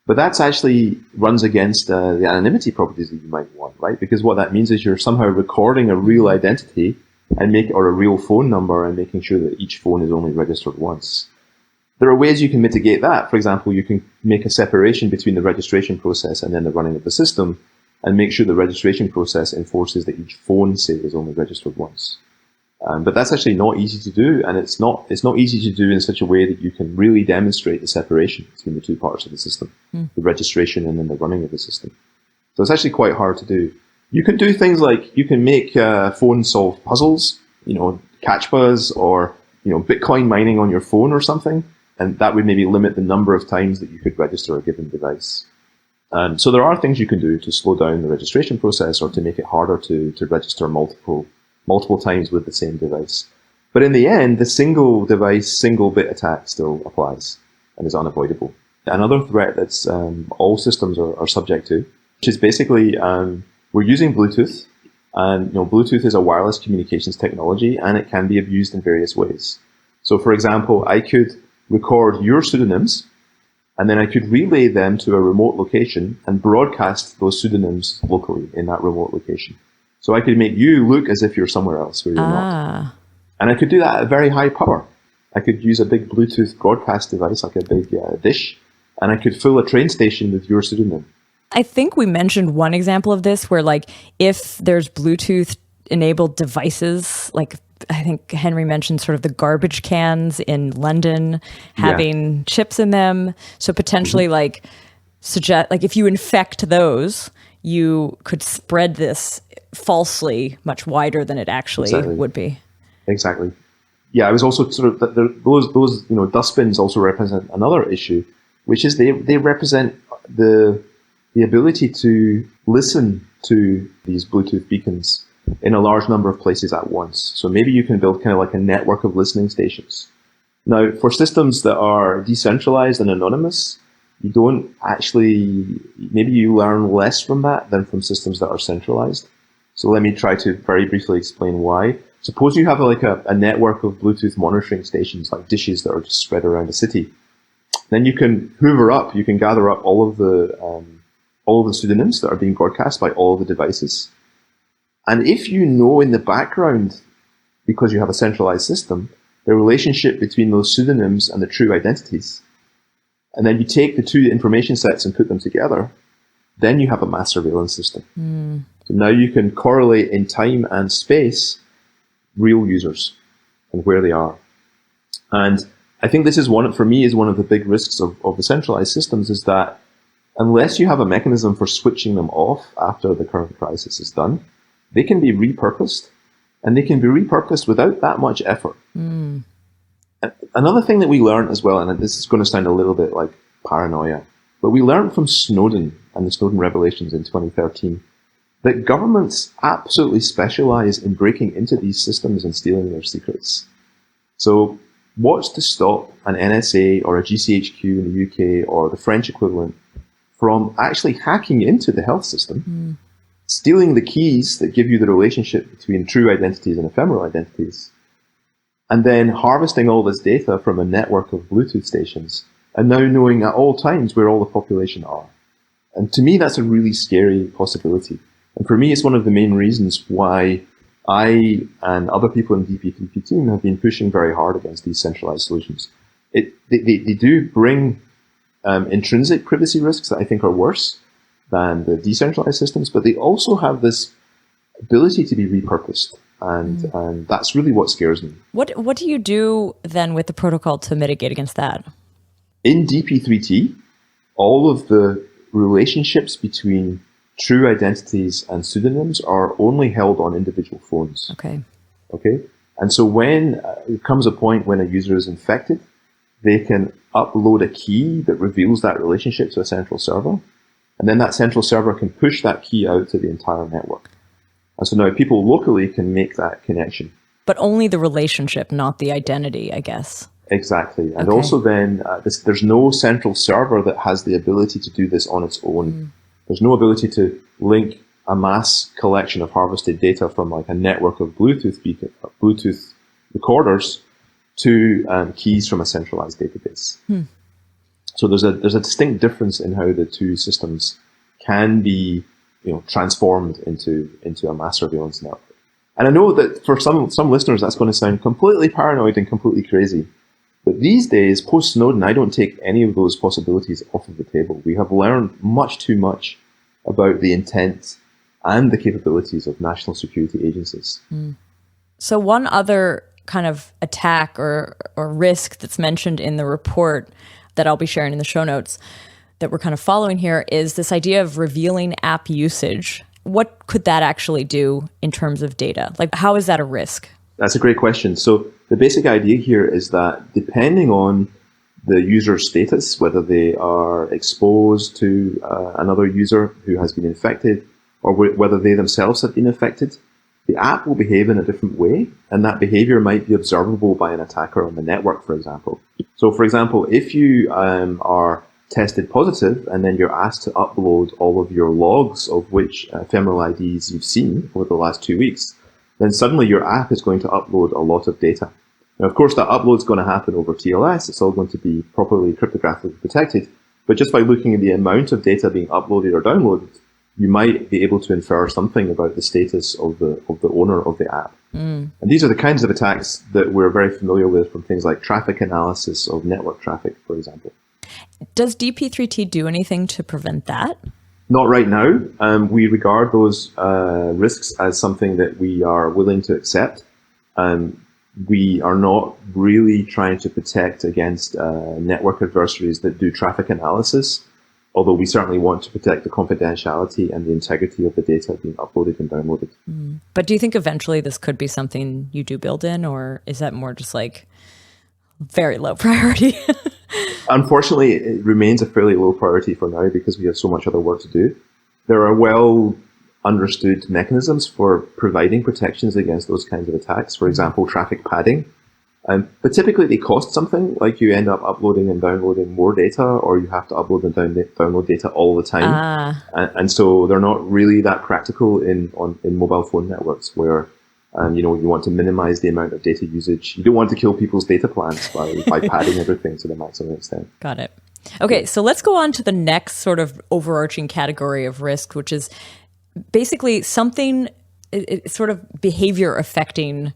But that's actually runs against the anonymity properties that you might want, right? Because what that means is you're somehow recording a real identity or a real phone number and making sure that each phone is only registered once. There are ways you can mitigate that. For example, you can make a separation between the registration process and then the running of the system, and make sure the registration process enforces that each phone, say, is only registered once. But that's actually not easy to do, and it's not easy to do in such a way that you can really demonstrate the separation between the 2 parts of the system, the registration and then the running of the system. So it's actually quite hard to do. You can do things like you can make phones solve puzzles, CAPTCHAs, or Bitcoin mining on your phone or something, and that would maybe limit the number of times that you could register a given device. So there are things you can do to slow down the registration process or to make it harder to register multiple times with the same device. But in the end, the single device, single bit attack still applies and is unavoidable. Another threat that's all systems are subject to, which is basically we're using Bluetooth, and Bluetooth is a wireless communications technology, and it can be abused in various ways. So for example, I could record your pseudonyms, and then I could relay them to a remote location and broadcast those pseudonyms locally in that remote location. So I could make you look as if you're somewhere else where you're not. And I could do that at very high power. I could use a big Bluetooth broadcast device, like a big dish, and I could fill a train station with your pseudonym. I think we mentioned one example of this where, if there's Bluetooth-enabled devices, I think Henry mentioned sort of the garbage cans in London having chips in them. So potentially, if you infect those, you could spread this falsely much wider than it actually would be. Exactly. Yeah, I was also sort of those dustbins also represent another issue, which is they represent the ability to listen to these Bluetooth beacons in a large number of places at once. So maybe you can build kind of like a network of listening stations. Now, for systems that are decentralized and anonymous, you don't actually, maybe you learn less from that than from systems that are centralized. So let me try to very briefly explain why. Suppose you have a network of Bluetooth monitoring stations, like dishes that are just spread around a city. Then you can gather up all of the pseudonyms that are being broadcast by all of the devices. And if you know in the background, because you have a centralized system, the relationship between those pseudonyms and the true identities, and then you take the 2 information sets and put them together, then you have a mass surveillance system. So now you can correlate in time and space real users and where they are. And I think this is one of the big risks of the centralized systems, is that unless you have a mechanism for switching them off after the current crisis is done, they can be repurposed, and they can be repurposed without that much effort. Another thing that we learned as well, and this is going to sound a little bit like paranoia, but we learned from Snowden and the Snowden revelations in 2013 that governments absolutely specialize in breaking into these systems and stealing their secrets. So what's to stop an NSA or a GCHQ in the UK or the French equivalent from actually hacking into the health system, stealing the keys that give you the relationship between true identities and ephemeral identities, and then harvesting all this data from a network of Bluetooth stations, and now knowing at all times where all the population are. And to me, that's a really scary possibility. And for me, it's one of the main reasons why I and other people in the DP-3T team have been pushing very hard against these centralized solutions. They do bring intrinsic privacy risks that I think are worse than the decentralized systems, but they also have this ability to be repurposed. And that's really what scares me. What do you do then with the protocol to mitigate against that? In DP-3T, all of the relationships between true identities and pseudonyms are only held on individual phones. Okay. And so when it comes a point when a user is infected, they can upload a key that reveals that relationship to a central server. And then that central server can push that key out to the entire network. And so now people locally can make that connection. But only the relationship, not the identity, I guess. Exactly. And also then there's no central server that has the ability to do this on its own. There's no ability to link a mass collection of harvested data from like a network of Bluetooth recorders to keys from a centralized database. So there's a distinct difference in how the two systems can be transformed into a mass surveillance network. And I know that for some listeners that's going to sound completely paranoid and completely crazy. But these days, post-Snowden, I don't take any of those possibilities off of the table. We have learned much too much about the intent and the capabilities of national security agencies. So one other kind of attack or risk that's mentioned in the report that I'll be sharing in the show notes that we're kind of following here is this idea of revealing app usage. What could that actually do in terms of data? Like, how is that a risk? That's a great question. So the basic idea here is that depending on the user's status, whether they are exposed to another user who has been infected, or whether they themselves have been infected, the app will behave in a different way, and that behavior might be observable by an attacker on the network, for example. So, for example, if you are tested positive and then you're asked to upload all of your logs of which ephemeral IDs you've seen over the last 2 weeks, then suddenly your app is going to upload a lot of data. Now, of course, that upload is going to happen over TLS. It's all going to be properly cryptographically protected. But just by looking at the amount of data being uploaded or downloaded, you might be able to infer something about the status of the owner of the app. And these are the kinds of attacks that we're very familiar with from things like traffic analysis of network traffic, for example. Does DP-3T do anything to prevent that? Not right now. We regard those risks as something that we are willing to accept. We are not really trying to protect against network adversaries that do traffic analysis, although we certainly want to protect the confidentiality and the integrity of the data being uploaded and downloaded. But do you think eventually this could be something you do build in, or is that more just like very low priority? Unfortunately, it remains a fairly low priority for now because we have so much other work to do. There are well understood mechanisms for providing protections against those kinds of attacks. For example, traffic padding. But typically they cost something, like you end up uploading and downloading more data, or you have to upload and download data all the time. And so they're not really that practical in mobile phone networks where you want to minimize the amount of data usage. You don't want to kill people's data plans by padding everything to the maximum extent. Got it. Okay, so let's go on to the next sort of overarching category of risk, which is basically something, sort of behavior affecting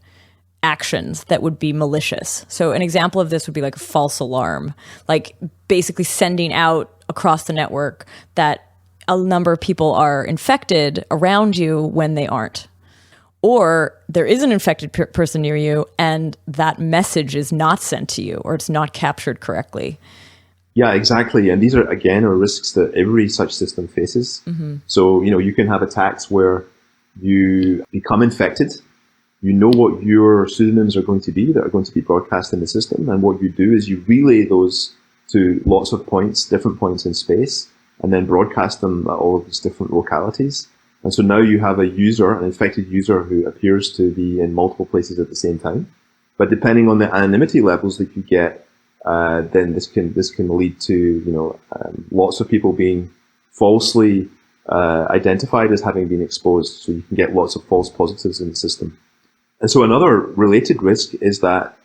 actions that would be malicious. So an example of this would be like a false alarm, like basically sending out across the network that a number of people are infected around you when they aren't. Or there is an infected person near you and that message is not sent to you, or it's not captured correctly. Yeah, exactly. And these are risks that every such system faces. So, you can have attacks where you become infected. You know what your pseudonyms are going to be that are going to be broadcast in the system. And what you do is you relay those to lots of points, different points in space, and then broadcast them at all of these different localities. And so now you have an infected user who appears to be in multiple places at the same time. But depending on the anonymity levels that you get, then this can lead to lots of people being falsely identified as having been exposed, so you can get lots of false positives in the system. And so another related risk is that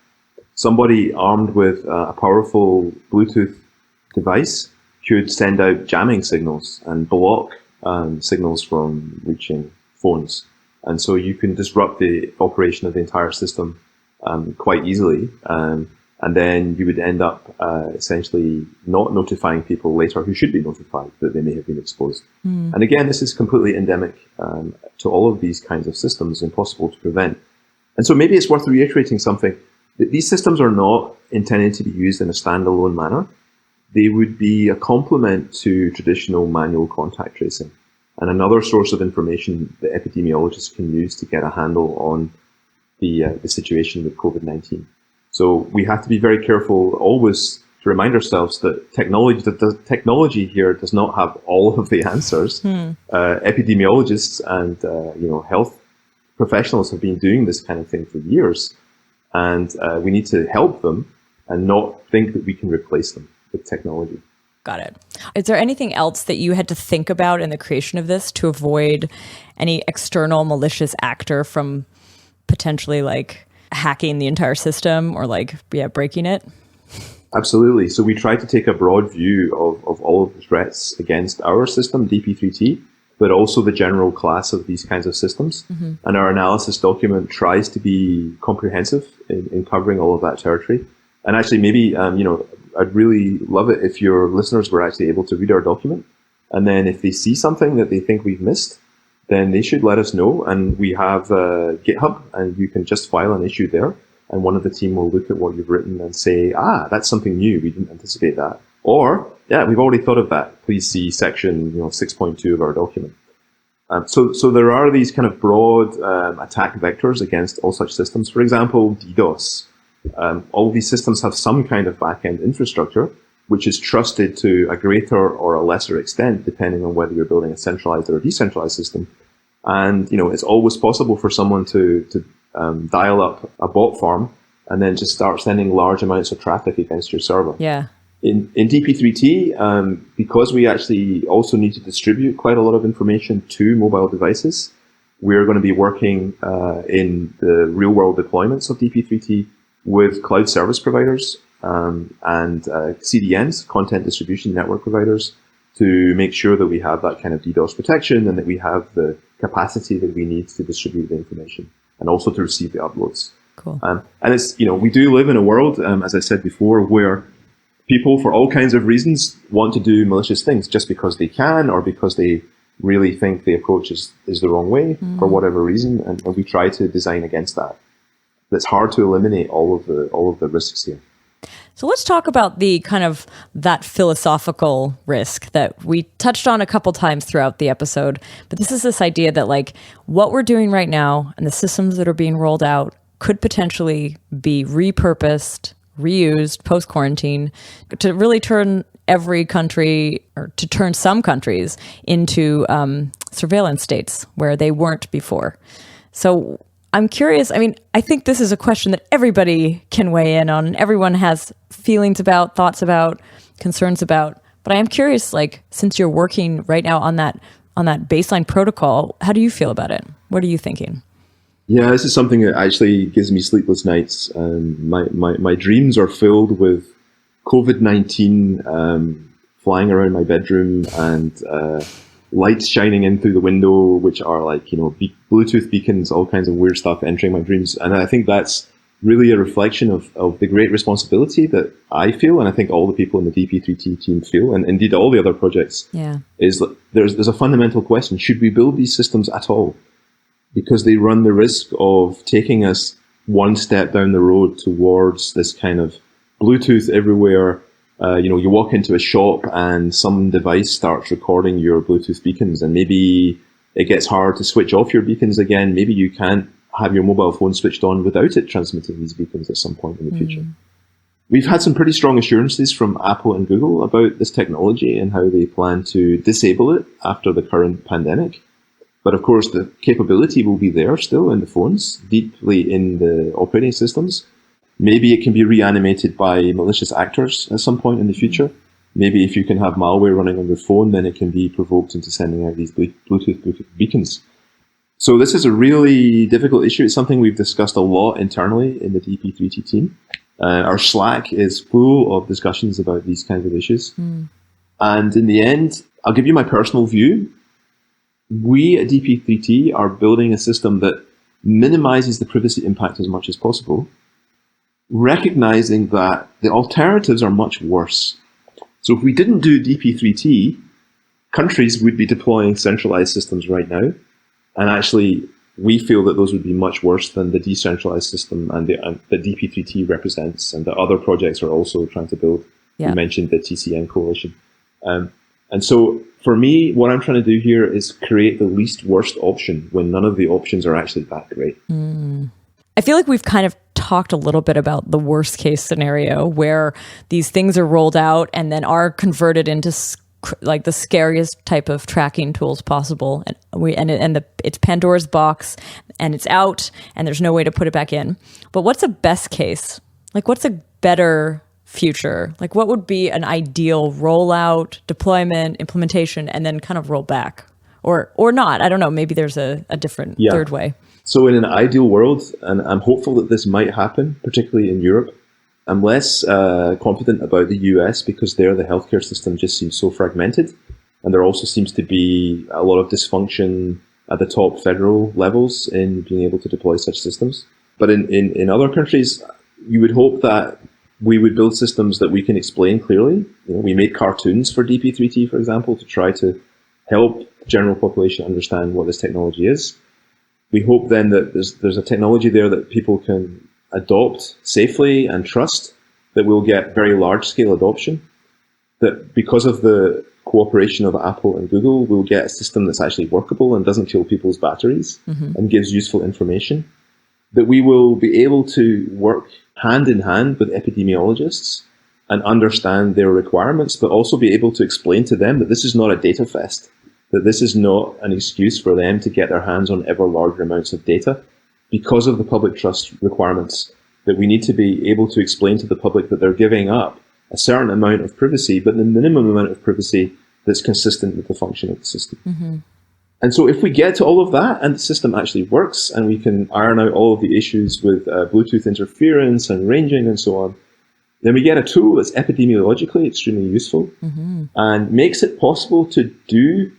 somebody armed with a powerful Bluetooth device could send out jamming signals and block signals from reaching phones. And so you can disrupt the operation of the entire system quite easily. And then you would end up essentially not notifying people later who should be notified that they may have been exposed. And again, this is completely endemic to all of these kinds of systems, impossible to prevent. And so maybe it's worth reiterating something. That these systems are not intended to be used in a standalone manner. They would be a complement to traditional manual contact tracing and another source of information that epidemiologists can use to get a handle on the situation with COVID-19. So we have to be very careful always to remind ourselves that technology here does not have all of the answers. Epidemiologists and health professionals have been doing this kind of thing for years, and we need to help them and not think that we can replace them with technology. Got it. Is there anything else that you had to think about in the creation of this to avoid any external malicious actor from potentially like hacking the entire system or breaking it? Absolutely. So we try to take a broad view of all of the threats against our system, DP-3T, but also the general class of these kinds of systems. And our analysis document tries to be comprehensive in covering all of that territory. And actually, maybe, I'd really love it if your listeners were actually able to read our document. And then if they see something that they think we've missed, then they should let us know. And we have GitHub, and you can just file an issue there. And one of the team will look at what you've written and say, that's something new. We didn't anticipate that. Or, we've already thought of that. Please see section 6.2 of our document. So there are these kind of broad attack vectors against all such systems. For example, DDoS. All these systems have some kind of back-end infrastructure, which is trusted to a greater or a lesser extent, depending on whether you're building a centralized or a decentralized system. And, it's always possible for someone to dial up a bot farm and then just start sending large amounts of traffic against your server. Yeah. In DP-3T, because we actually also need to distribute quite a lot of information to mobile devices, we're going to be working in the real-world deployments of DP-3T with cloud service providers and CDNs, content distribution network providers, to make sure that we have that kind of DDoS protection and that we have the capacity that we need to distribute the information and also to receive the uploads. Cool. And it's, we do live in a world, as I said before, where people, for all kinds of reasons, want to do malicious things just because they can or because they really think the approach is the wrong way for whatever reason, and we try to design against that. It's hard to eliminate all of the risks here. So let's talk about the kind of that philosophical risk that we touched on a couple times throughout the episode. But this is this idea that what we're doing right now and the systems that are being rolled out could potentially be repurposed, reused post-quarantine to really turn every country, or to turn some countries into surveillance states where they weren't before. So I'm curious. I think this is a question that everybody can weigh in on. Everyone has feelings about, thoughts about, concerns about. But I am curious, since you're working right now on that baseline protocol, how do you feel about it? What are you thinking? Yeah, this is something that actually gives me sleepless nights. My dreams are filled with COVID-19 flying around my bedroom and lights shining in through the window, which are Bluetooth beacons, all kinds of weird stuff entering my dreams. And I think that's really a reflection of the great responsibility that I feel, and I think all the people in the DP-3T team feel, and indeed all the other projects, is that there's a fundamental question. Should we build these systems at all? Because they run the risk of taking us one step down the road towards this kind of Bluetooth everywhere. You walk into a shop and some device starts recording your Bluetooth beacons, and maybe it gets hard to switch off your beacons again. Maybe you can't have your mobile phone switched on without it transmitting these beacons at some point in the future. We've had some pretty strong assurances from Apple and Google about this technology and how they plan to disable it after the current pandemic. But of course, the capability will be there still in the phones, deeply in the operating systems. Maybe it can be reanimated by malicious actors at some point in the future. maybe if you can have malware running on your phone, then it can be provoked into sending out these Bluetooth beacons. So this is a really difficult issue. It's something we've discussed a lot internally in the DP-3T team. Our Slack is full of discussions about these kinds of issues. And in the end, I'll give you my personal view. We at DP-3T are building a system that minimizes the privacy impact as much as possible, recognizing that the alternatives are much worse. So if we didn't do DP-3T, countries would be deploying centralized systems right now. And actually, we feel that those would be much worse than the decentralized system and the DP-3T represents, and that other projects are also trying to build. Yeah. You mentioned the TCN coalition. And so for me, what I'm trying to do here is create the least worst option when none of the options are actually that great. I feel like we've kind of talked a little bit about the worst case scenario where these things are rolled out and then are converted into like the scariest type of tracking tools possible. And it's Pandora's box and it's out and there's no way to put it back in. But what's a best case? Like what's a better future? Like what would be an ideal rollout, deployment, implementation, and then kind of roll back or not? I don't know. Maybe there's a different third way. So in an ideal world, and I'm hopeful that this might happen, particularly in Europe, I'm less confident about the US because there the healthcare system just seems so fragmented. And there also seems to be a lot of dysfunction at the top federal levels in being able to deploy such systems. But in other countries, you would hope that we would build systems that we can explain clearly. We made cartoons for DP-3T, for example, to try to help the general population understand what this technology is. We hope then that there's a technology there that people can adopt safely and trust, that we'll get very large-scale adoption, that because of the cooperation of Apple and Google, we'll get a system that's actually workable and doesn't kill people's batteries and gives useful information, that we will be able to work hand in hand with epidemiologists and understand their requirements, but also be able to explain to them that this is not a data fest, that this is not an excuse for them to get their hands on ever larger amounts of data because of the public trust requirements, that we need to be able to explain to the public that they're giving up a certain amount of privacy, but the minimum amount of privacy that's consistent with the function of the system. And so if we get to all of that and the system actually works and we can iron out all of the issues with Bluetooth interference and ranging and so on, then we get a tool that's epidemiologically extremely useful and makes it possible to do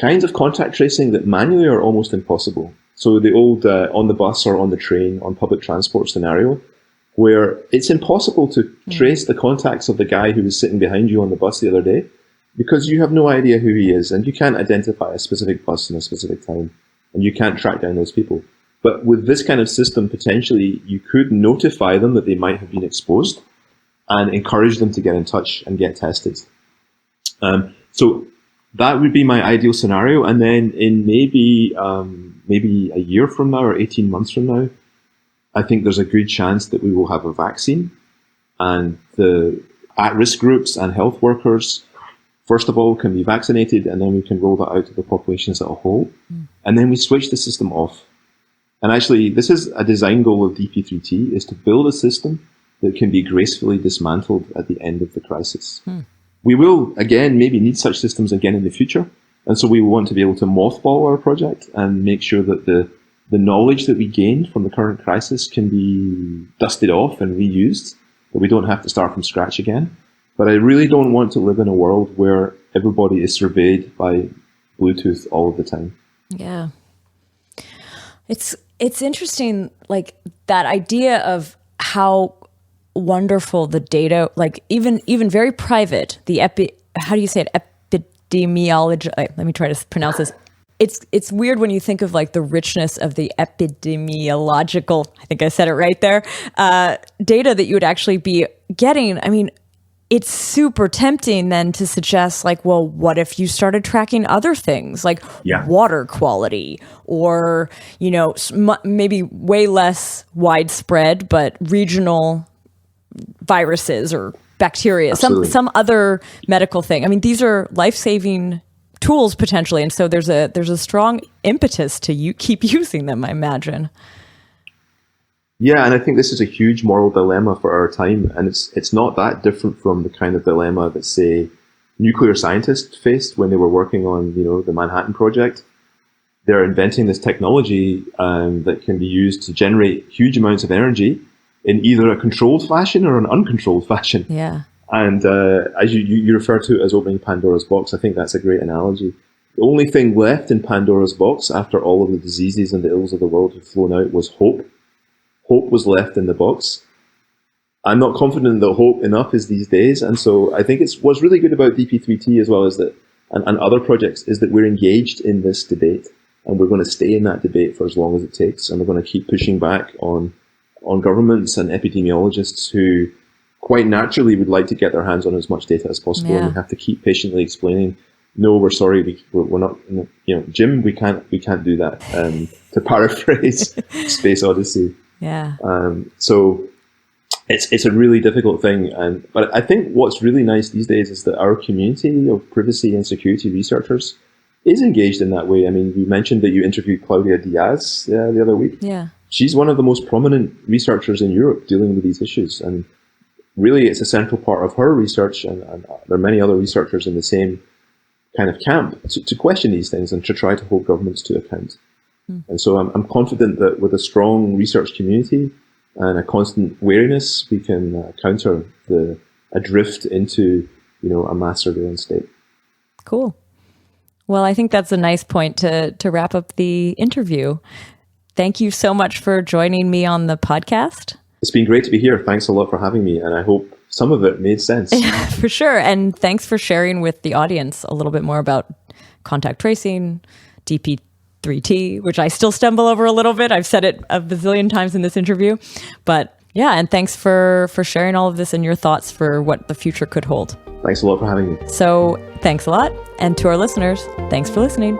kinds of contact tracing that manually are almost impossible. So the old on the bus or on the train, on public transport scenario, where it's impossible to trace the contacts of the guy who was sitting behind you on the bus the other day, because you have no idea who he is, and you can't identify a specific bus in a specific time, and you can't track down those people. But with this kind of system, potentially, you could notify them that they might have been exposed and encourage them to get in touch and get tested. So that would be my ideal scenario. And then in maybe a year from now or 18 months from now, I think there's a good chance that we will have a vaccine, and the at-risk groups and health workers, first of all, can be vaccinated, and then we can roll that out to the population as a whole. And then we switch the system off. And actually, this is a design goal of DP-3T, is to build a system that can be gracefully dismantled at the end of the crisis. We will, again, maybe need such systems again in the future. And so we want to be able to mothball our project and make sure that the knowledge that we gained from the current crisis can be dusted off and reused, that we don't have to start from scratch again. But I really don't want to live in a world where everybody is surveyed by Bluetooth all of the time. Yeah. It's interesting, like that idea of how wonderful the data, like even very private, how do you say it? Epidemiology. Let me try to pronounce this. It's weird when you think of like the richness of the epidemiological, I think I said it right there, data that you would actually be getting. I mean, it's super tempting then to suggest like, well, what if you started tracking other things like water quality or, maybe way less widespread, but regional viruses or bacteria, some other medical thing. I mean, these are life-saving tools potentially, and so there's a strong impetus to keep using them, I imagine. Yeah, and I think this is a huge moral dilemma for our time, and it's not that different from the kind of dilemma that, say, nuclear scientists faced when they were working on, the Manhattan Project. They're inventing this technology that can be used to generate huge amounts of energy in either a controlled fashion or an uncontrolled fashion. Yeah. And as you refer to it as opening Pandora's box, I think that's a great analogy. The only thing left in Pandora's box after all of the diseases and the ills of the world had flown out was hope. Hope was left in the box. I'm not confident that hope enough is these days. And so I think what's really good about DP-3T as well as that, and other projects, is that we're engaged in this debate, and we're going to stay in that debate for as long as it takes. And we're going to keep pushing back on governments and epidemiologists who quite naturally would like to get their hands on as much data as possible. Yeah. And we have to keep patiently explaining, no, we're sorry, we're not, Jim, we can't do that. To paraphrase Space Odyssey. Yeah. So it's a really difficult thing. But I think what's really nice these days is that our community of privacy and security researchers is engaged in that way. I mean, you mentioned that you interviewed Claudia Diaz the other week. Yeah. She's one of the most prominent researchers in Europe dealing with these issues. And really, it's a central part of her research. And there are many other researchers in the same kind of camp to question these things and to try to hold governments to account. And so I'm confident that with a strong research community and a constant wariness, we can counter a drift into, a mass surveillance state. Cool. Well, I think that's a nice point to wrap up the interview. Thank you so much for joining me on the podcast. It's been great to be here. Thanks a lot for having me. And I hope some of it made sense. Yeah, for sure. And thanks for sharing with the audience a little bit more about contact tracing, DP-3T, which I still stumble over a little bit. I've said it a bazillion times in this interview. But yeah, and thanks for sharing all of this and your thoughts for what the future could hold. Thanks a lot for having me. So thanks a lot. And to our listeners, thanks for listening.